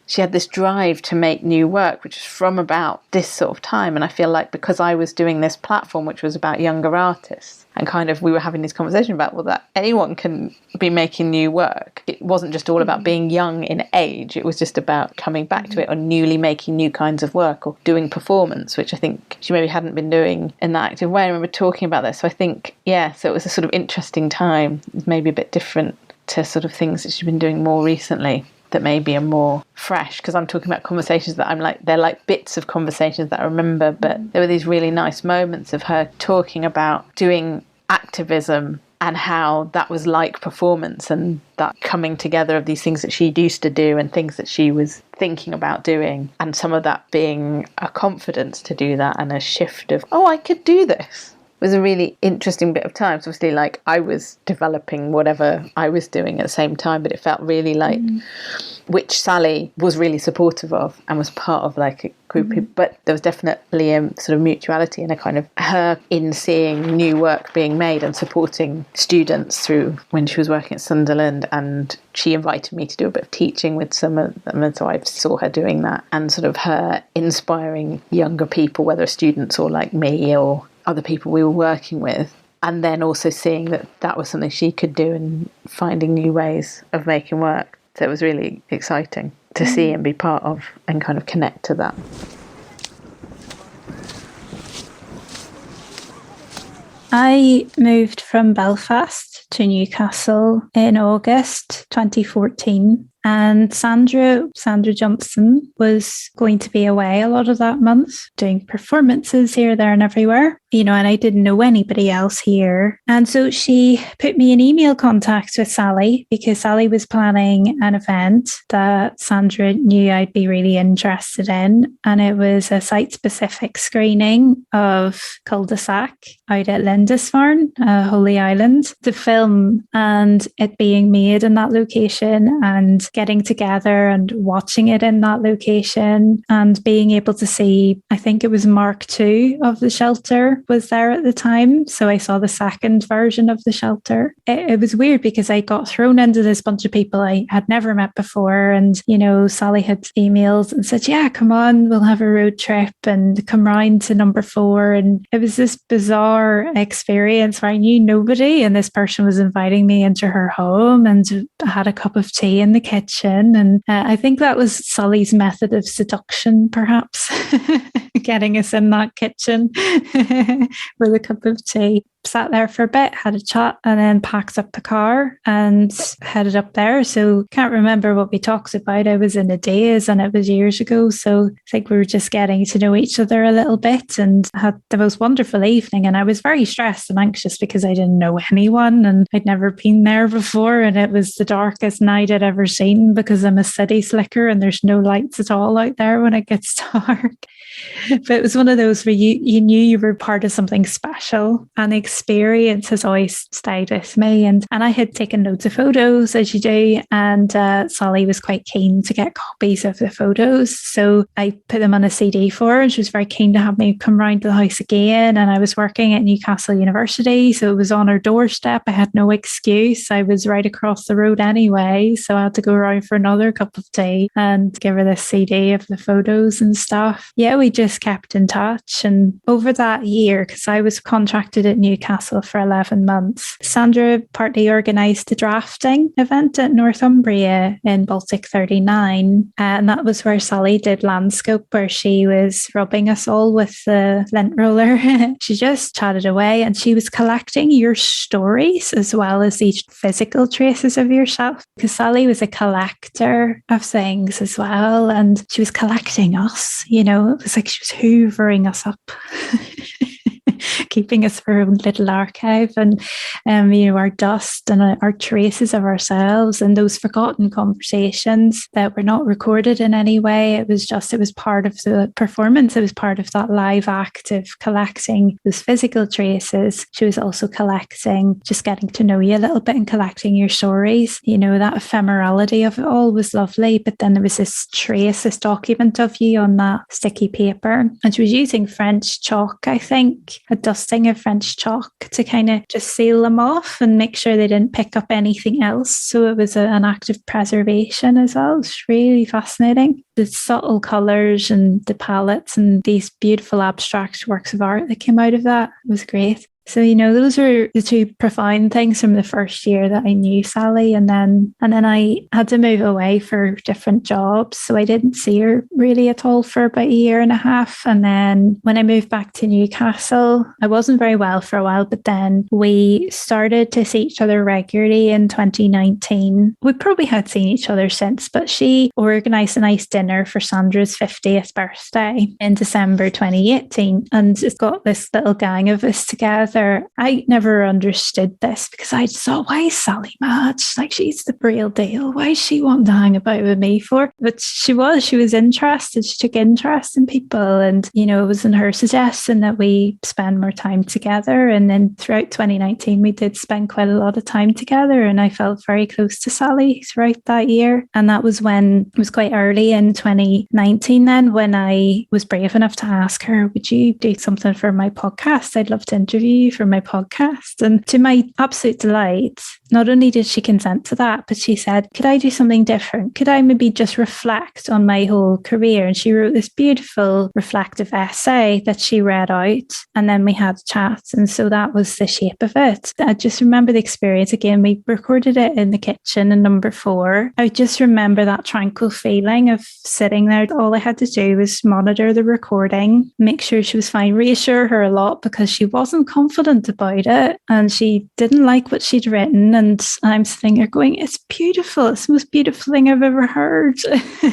she had this drive to make new work, which is from about this sort of time. And I feel like because I was doing this platform, which was about younger artists, and kind of we were having this conversation about, that anyone can be making new work. It wasn't just all about being young in age. It was just about coming back to it or newly making new kinds of work or doing performance, which I think she maybe hadn't been doing in that active way. I remember talking about this. So I think, so it was a sort of interesting time, maybe a bit different to sort of things that she's been doing more recently that maybe are more fresh, because I'm talking about conversations that they're like bits of conversations that I remember, but there were these really nice moments of her talking about doing activism and how that was like performance, and that coming together of these things that she used to do and things that she was thinking about doing, and some of that being a confidence to do that and a shift of, oh, I could do this. It was a really interesting bit of time. So obviously, like, I was developing whatever I was doing at the same time, but it felt really like, which Sally was really supportive of and was part of like a group, but there was definitely a sort of mutuality and a kind of her in seeing new work being made and supporting students through when she was working at Sunderland, and she invited me to do a bit of teaching with some of them, and so I saw her doing that, and sort of her inspiring younger people, whether students or like me or other people we were working with, and then also seeing that that was something she could do and finding new ways of making work. So it was really exciting to see and be part of and kind of connect to that. I moved from Belfast to Newcastle in August 2014. And Sandra Johnston was going to be away a lot of that month, doing performances here, there and everywhere, and I didn't know anybody else here. And so she put me in email contact with Sally, because Sally was planning an event that Sandra knew I'd be really interested in. And it was a site-specific screening of Cul-de-sac out at Lindisfarne, Holy Island, the film, and it being made in that location, and getting together and watching it in that location, and being able to see, I think it was Mark II of the shelter was there at the time. So I saw the second version of the shelter. It was weird because I got thrown into this bunch of people I had never met before. And, Sally had emailed and said, yeah, come on, we'll have a road trip and come round to number 4. And it was this bizarre experience where I knew nobody, and this person was inviting me into her home, and I had a cup of tea in the kitchen. And I think that was Sally's method of seduction, perhaps, getting us in that kitchen with a cup of tea. Sat there for a bit, had a chat, and then packed up the car and headed up there. So can't remember what we talked about. I was in a daze, and it was years ago. So I think we were just getting to know each other a little bit, and had the most wonderful evening. And I was very stressed and anxious because I didn't know anyone and I'd never been there before. And it was the darkest night I'd ever seen, because I'm a city slicker and there's no lights at all out there when it gets dark. But it was one of those where you knew you were part of something special, and the experience has always stayed with me. And I had taken loads of photos, as you do, and Sally was quite keen to get copies of the photos. So I put them on a CD for her, and she was very keen to have me come round to the house again. And I was working at Newcastle University, so it was on her doorstep. I had no excuse. I was right across the road anyway, so I had to go around for another cup of tea and give her this CD of the photos and stuff. Yeah, we just kept in touch. And over that year, because I was contracted at Newcastle for 11 months, Sandra partly organised a drafting event at Northumbria in Baltic 39. And that was where Sally did Landscope, where she was rubbing us all with the lint roller. She just chatted away, and she was collecting your stories as well as these physical traces of yourself, because Sally was a collector of things as well. And she was collecting us, it was like she was hoovering us up. Keeping us her own little archive, and our dust and our traces of ourselves, and those forgotten conversations that were not recorded in any way. It was part of the performance. It was part of that live act of collecting those physical traces. She was also collecting, just getting to know you a little bit and collecting your stories. That ephemerality of it all was lovely, but then there was this trace, this document of you on that sticky paper, and she was using French chalk, I think, a dusting of French chalk to kind of just seal them off and make sure they didn't pick up anything else. So it was an act of preservation as well. It's really fascinating. The subtle colours and the palettes and these beautiful abstract works of art that came out of that was great. So, those were the two profound things from the first year that I knew Sally. And then I had to move away for different jobs. So I didn't see her really at all for about a year and a half. And then when I moved back to Newcastle, I wasn't very well for a while, but then we started to see each other regularly in 2019. We probably had seen each other since, but she organised a nice dinner for Sandra's 50th birthday in December 2018. And just got this little gang of us together. together. I never understood this because I just thought, why is Sally Madge? Like, she's the real deal. Why is she wanting to hang about with me for? But she was interested. She took interest in people. And, you know, it was in her suggestion that we spend more time together. And then throughout 2019, we did spend quite a lot of time together. And I felt very close to Sally throughout that year. And that was when, it was quite early in 2019 then, when I was brave enough to ask her, would you do something for my podcast? I'd love to interview you for my podcast. And to my absolute delight, not only did she consent to that, but she said, could I do something different? Could I maybe just reflect on my whole career? And she wrote this beautiful reflective essay that she read out, and then we had chats. And so that was the shape of it. I just remember the experience again. We recorded it in the kitchen in number 4. I just remember that tranquil feeling of sitting there. All I had to do was monitor the recording, make sure she was fine, reassure her a lot because she wasn't confident about it and she didn't like what she'd written. And I'm sitting there going, it's beautiful. It's the most beautiful thing I've ever heard.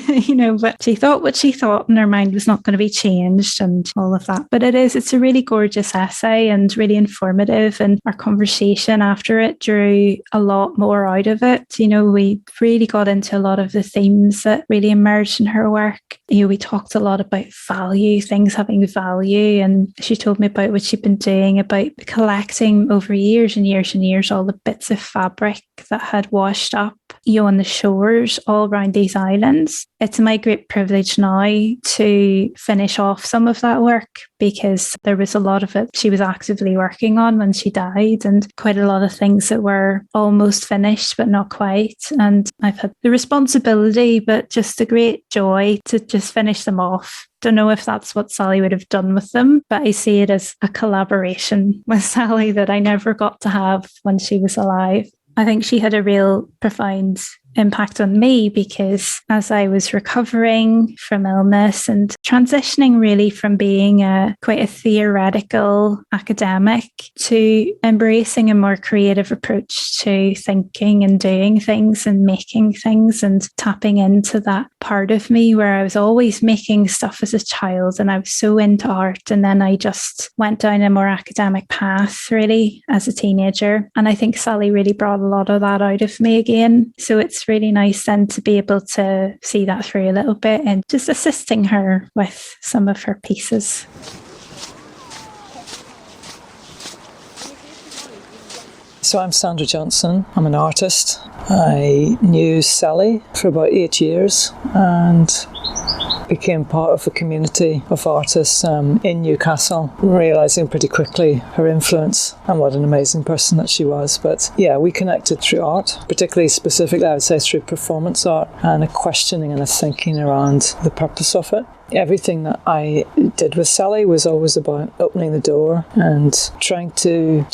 You know, but she thought what she thought and her mind was not going to be changed and all of that. But it's a really gorgeous essay and really informative. And our conversation after it drew a lot more out of it. You know, we really got into a lot of the themes that really emerged in her work. You know, we talked a lot about value, things having value. And she told me about what she'd been doing, about collecting over years and years and years all the bits of fabric that had washed up, you know, on the shores all around these islands. It's my great privilege now to finish off some of that work because there was a lot of it she was actively working on when she died, and quite a lot of things that were almost finished but not quite. And I've had the responsibility, but just a great joy to just finish them off. Don't know if that's what Sally would have done with them, but I see it as a collaboration with Sally that I never got to have when she was alive. I think she had a real profound impact on me because as I was recovering from illness and transitioning really from being quite a theoretical academic to embracing a more creative approach to thinking and doing things and making things and tapping into that part of me where I was always making stuff as a child and I was so into art, and then I just went down a more academic path really as a teenager, and I think Sally really brought a lot of that out of me again. So it's really nice then to be able to see that through a little bit and just assisting her with some of her pieces. So I'm Sandra Johnston. I'm an artist. I knew Sally for about 8 years and became part of a community of artists in Newcastle, realising pretty quickly her influence and what an amazing person that she was. But yeah, we connected through art, particularly specifically I would say through performance art and a questioning and a thinking around the purpose of it. Everything that I did with Sally was always about opening the door and trying to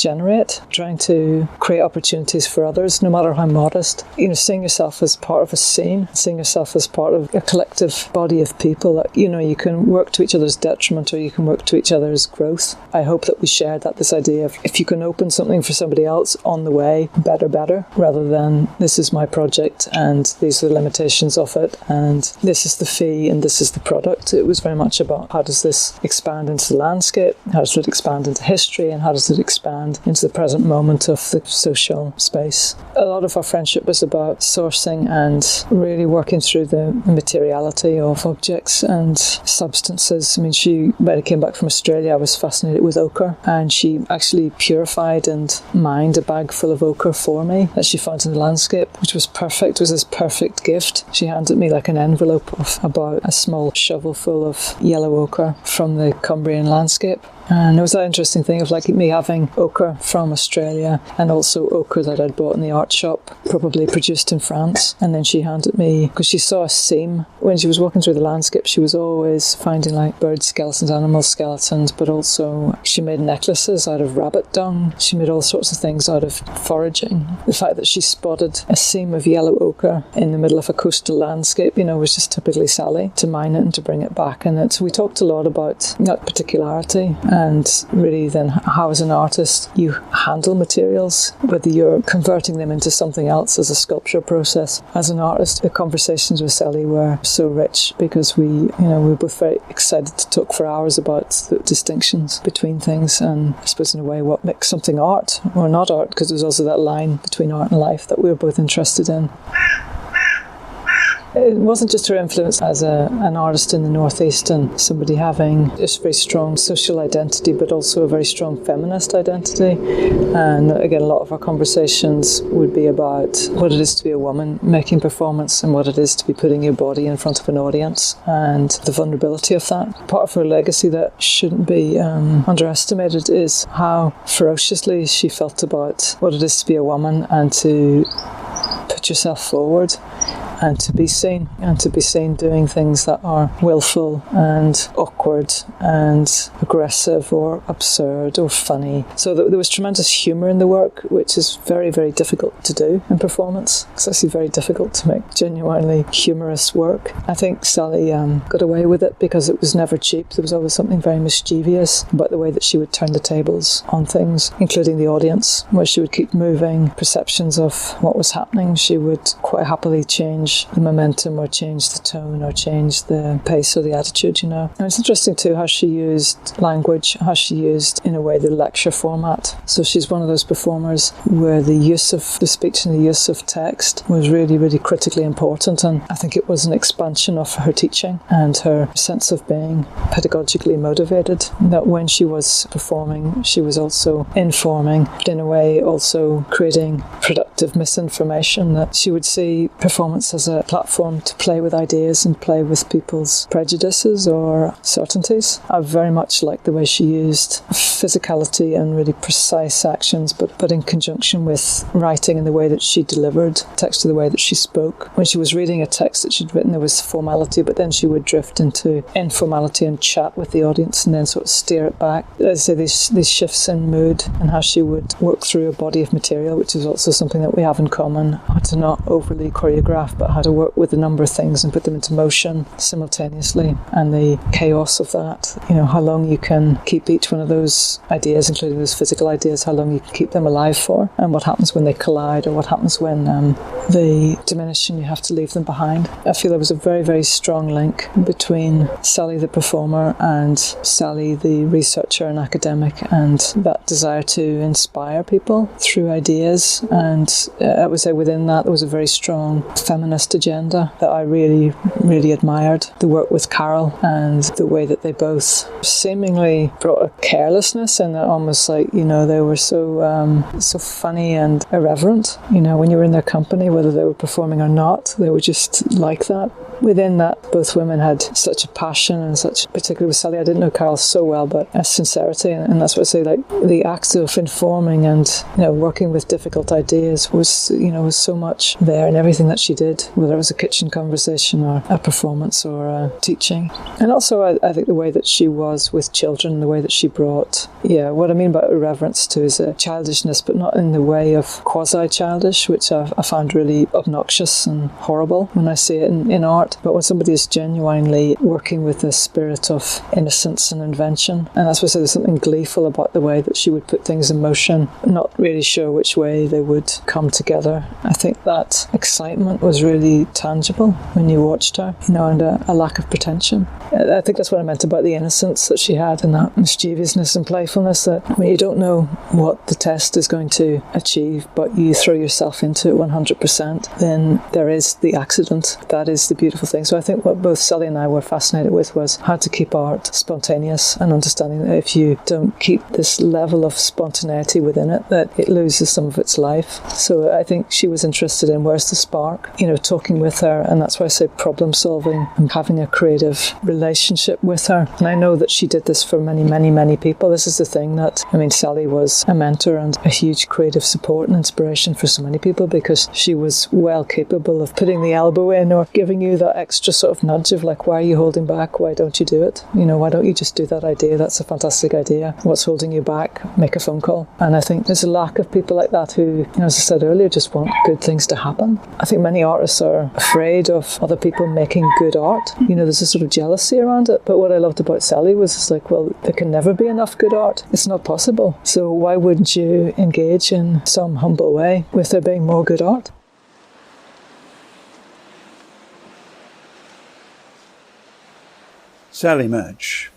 create opportunities for others, no matter how modest. You know, seeing yourself as part of a scene, seeing yourself as part of a collective body of people that, you know, you can work to each other's detriment or you can work to each other's growth. I hope that we shared this idea of if you can open something for somebody else on the way, better, rather than this is my project and these are the limitations of it and this is the fee and this is the product. It was very much about how does this expand into the landscape, how does it expand into history, and how does it expand into the present moment of the social space. A lot of our friendship was about sourcing and really working through the materiality of objects and substances. I mean, when I came back from Australia, I was fascinated with ochre, and she actually purified and mined a bag full of ochre for me that she found in the landscape, which was perfect. It was this perfect gift. She handed me like an envelope of about a small shovel full of yellow ochre from the Cumbrian landscape. And it was that interesting thing of like me having ochre from Australia and also ochre that I'd bought in the art shop, probably produced in France. And then she handed me, because she saw a seam. When she was walking through the landscape, she was always finding like bird skeletons, animal skeletons, but also she made necklaces out of rabbit dung. She made all sorts of things out of foraging. The fact that she spotted a seam of yellow ochre in the middle of a coastal landscape, you know, was just typically Sally, to mine it and to bring it back. And we talked a lot about that particularity and really then how as an artist you handle materials, whether you're converting them into something else as a sculpture process. As an artist, the conversations with Sally were so rich because we were both very excited to talk for hours about the distinctions between things, and I suppose in a way what makes something art or not art, because there's also that line between art and life that we were both interested in. It wasn't just her influence as an artist in the Northeast and somebody having this very strong social identity, but also a very strong feminist identity. And again, a lot of our conversations would be about what it is to be a woman making performance and what it is to be putting your body in front of an audience and the vulnerability of that. Part of her legacy that shouldn't be underestimated is how ferociously she felt about what it is to be a woman and to put yourself forward and to be seen doing things that are willful and awkward and aggressive or absurd or funny. So there was tremendous humour in the work, which is very, very difficult to do in performance. It's actually very difficult to make genuinely humorous work. I think Sally got away with it because it was never cheap. There was always something very mischievous about the way that she would turn the tables on things, including the audience, where she would keep moving perceptions of what was happening. She would quite happily change the momentum or change the tone or change the pace or the attitude, And it's interesting too how she used language, how she used in a way the lecture format. So she's one of those performers where the use of the speech and the use of text was really, really critically important, and I think it was an expansion of her teaching and her sense of being pedagogically motivated, that when she was performing she was also informing, but in a way also creating productive misinformation, that she would see performance as a platform to play with ideas and play with people's prejudices or certainties. I very much like the way she used physicality and really precise actions, but in conjunction with writing and the way that she delivered text, to the way that she spoke. When she was reading a text that she'd written, there was formality, but then she would drift into informality and chat with the audience and then sort of steer it back. As I say, these shifts in mood and how she would work through a body of material, which is also something that we have in common, how to not overly choreograph, but how to work with a number of things and put them into motion simultaneously, and the chaos of that. How long you can keep each one of those ideas, including those physical ideas, how long you can keep them alive for, and what happens when they collide, or what happens when they diminish and you have to leave them behind. I feel there was a very, very strong link between Sally the performer and Sally the researcher and academic, and that desire to inspire people through ideas. And I would say within that there was a very strong feminist agenda that I really, really admired. The work with Carol and the way that they both seemingly brought a carelessness, and almost like, they were so funny and irreverent. When you were in their company, whether they were performing or not, they were just like that. Within that, both women had such a passion and such, particularly with Sally, I didn't know Carol so well, but a sincerity, and that's what I say, like the act of informing and working with difficult ideas was so much there in everything that she did, whether it was a kitchen conversation or a performance or teaching. And also I think the way that she was with children, the way that she brought, what I mean by irreverence too is a childishness, but not in the way of quasi-childish, which I find really obnoxious and horrible when I see it in art, but when somebody is genuinely working with a spirit of innocence and invention. And that's why I say there's something gleeful about the way that she would put things in motion, not really sure which way they would come together. I think that excitement was really tangible when you watched her, and a lack of pretension. I think that's what I meant about the innocence that she had, and that mischievousness and playfulness, that when you don't know what the test is going to achieve, but you throw yourself into it 100%, then there is the accident. That is the beautiful thing. So I think what both Sally and I were fascinated with was how to keep art spontaneous, and understanding that if you don't keep this level of spontaneity within it, that it loses some of its life. So I think she was interested in where's the spark, talking with her, and that's why I say problem solving and having a creative relationship with her. And I know that she did this for many, many, many people. This is the thing that, Sally was a mentor and a huge creative support and inspiration for so many people, because she was well capable of putting the elbow in or giving you that that extra sort of nudge of like, why are you holding back? Why don't you do it? You know, why don't you just do that idea? That's a fantastic idea. What's holding you back? Make a phone call. And I think there's a lack of people like that who, you know, as I said earlier, just want good things to happen. I think many artists are afraid of other people making good art. You know, there's a sort of jealousy around it. But what I loved about Sally was it's like, well, there can never be enough good art. It's not possible. So why wouldn't you engage in some humble way with there being more good art? Sally Madge.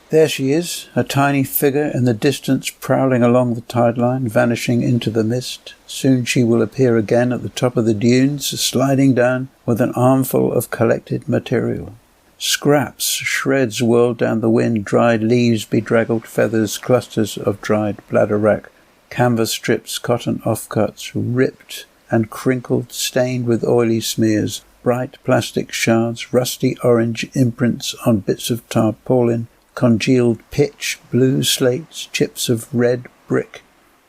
There she is, a tiny figure in the distance prowling along the tide line, vanishing into the mist. Soon she will appear again at the top of the dunes, sliding down with an armful of collected material. Scraps, shreds whirled down the wind, dried leaves, bedraggled feathers, clusters of dried bladderwrack, canvas strips, cotton offcuts, ripped and crinkled, stained with oily smears, bright plastic shards, rusty orange imprints on bits of tarpaulin, congealed pitch, blue slates, chips of red brick,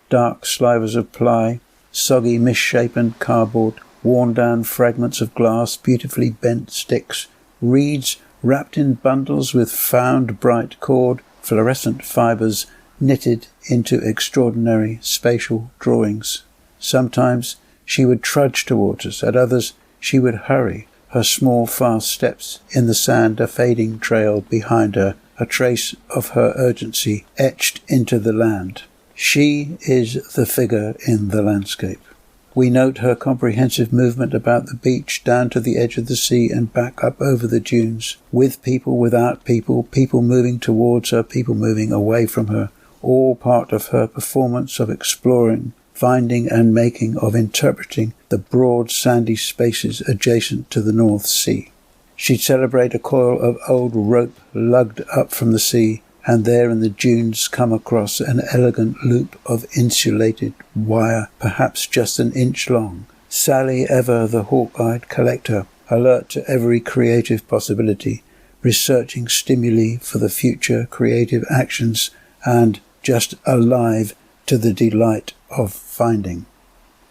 dark slivers of ply, soggy misshapen cardboard, worn-down fragments of glass, beautifully bent sticks, reeds wrapped in bundles with found bright cord, fluorescent fibres knitted into extraordinary spatial drawings. Sometimes she would trudge towards us, at others she would hurry, her small fast steps in the sand a fading trail behind her, a trace of her urgency etched into the land. She is the figure in the landscape. We note her comprehensive movement about the beach, down to the edge of the sea and back up over the dunes, with people, without people, people moving towards her, people moving away from her, all part of her performance of exploring, finding and making, of interpreting the broad sandy spaces adjacent to the North Sea. She'd celebrate a coil of old rope lugged up from the sea, and there in the dunes come across an elegant loop of insulated wire, perhaps just an inch long. Sally, ever the hawk-eyed collector, alert to every creative possibility, researching stimuli for the future creative actions, and just alive to the delight of finding.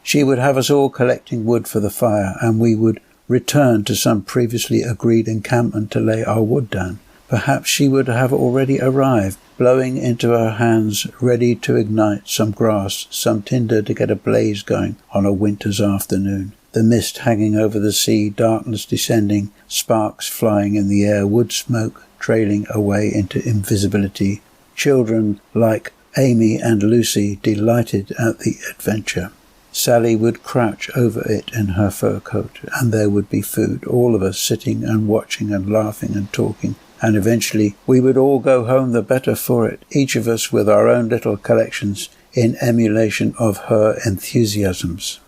She would have us all collecting wood for the fire, and we would return to some previously agreed encampment to lay our wood down. Perhaps she would have already arrived, blowing into her hands, ready to ignite some grass, some tinder to get a blaze going on a winter's afternoon. The mist hanging over the sea, darkness descending, sparks flying in the air, wood smoke trailing away into invisibility. Children like Amy and Lucy delighted at the adventure. Sally would crouch over it in her fur coat, and there would be food, all of us sitting and watching and laughing and talking, and eventually we would all go home the better for it, each of us with our own little collections in emulation of her enthusiasms.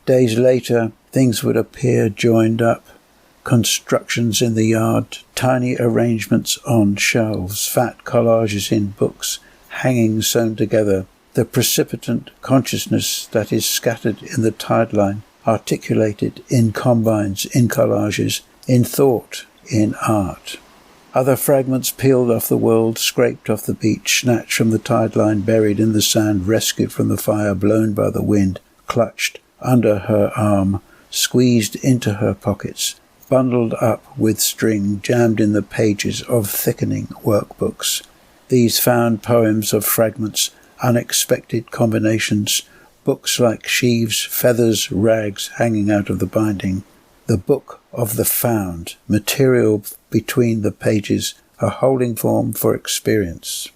Days later, things would appear joined up. Constructions in the yard, tiny arrangements on shelves, fat collages in books, hanging sewn together, the precipitant consciousness that is scattered in the tide line, articulated in combines, in collages, in thought, in art. Other fragments peeled off the world, scraped off the beach, snatched from the tide line, buried in the sand, rescued from the fire, blown by the wind, clutched under her arm, squeezed into her pockets, bundled up with string, jammed in the pages of thickening workbooks. These found poems of fragments, unexpected combinations, books like sheaves, feathers, rags hanging out of the binding. The book of the found, material between the pages, a holding form for experience.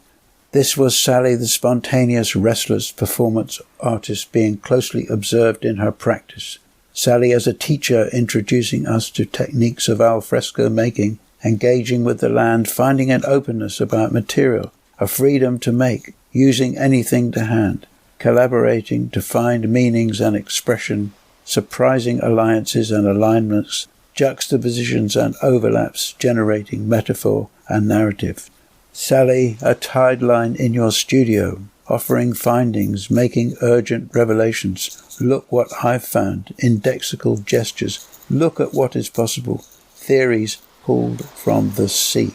This was Sally, the spontaneous, restless performance artist, being closely observed in her practice. Sally as a teacher, introducing us to techniques of al fresco making, engaging with the land, finding an openness about material, a freedom to make, using anything to hand, collaborating to find meanings and expression, surprising alliances and alignments, juxtapositions and overlaps, generating metaphor and narrative. Sally, a tide line in your studio, offering findings, making urgent revelations. Look what I've found, indexical gestures. Look at what is possible. Theories pulled from the sea.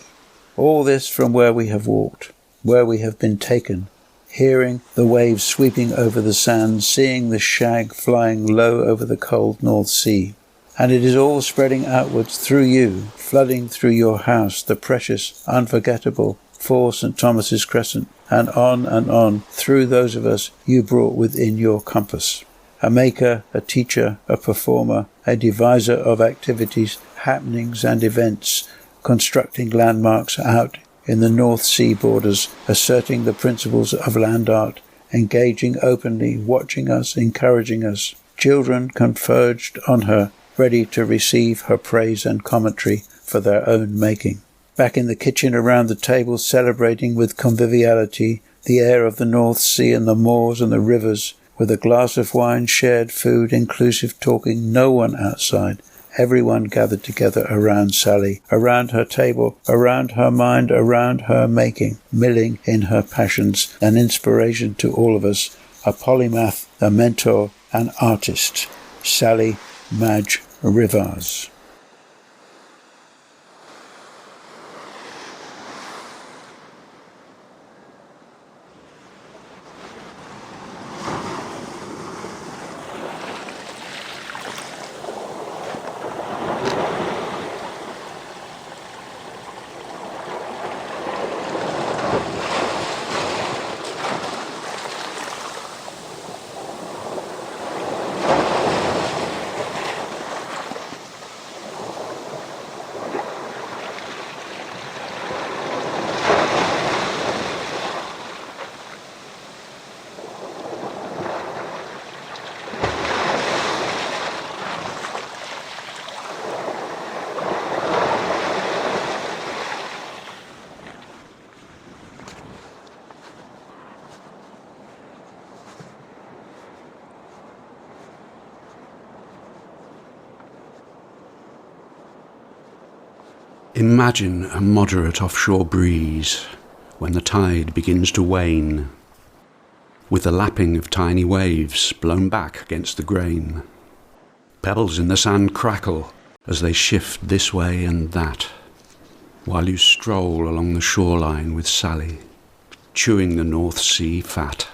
All this from where we have walked, where we have been taken, hearing the waves sweeping over the sand, seeing the shag flying low over the cold North Sea. And it is all spreading outwards through you, flooding through your house, the precious, unforgettable 4 St. Thomas's Crescent, and on, through those of us you brought within your compass. A maker, a teacher, a performer, a deviser of activities, happenings and events, constructing landmarks out in the North Sea borders, asserting the principles of land art, engaging openly, watching us, encouraging us. Children converged on her, ready to receive her praise and commentary for their own making. Back in the kitchen around the table, celebrating with conviviality the air of the North Sea and the moors and the rivers, with a glass of wine, shared food, inclusive talking, no one outside. Everyone gathered together around Sally, around her table, around her mind, around her making, milling in her passions, an inspiration to all of us, a polymath, a mentor, an artist. Sally Madge Rivers. Imagine a moderate offshore breeze when the tide begins to wane, with the lapping of tiny waves blown back against the grain. Pebbles in the sand crackle as they shift this way and that, while you stroll along the shoreline with Sally, chewing the North Sea fat.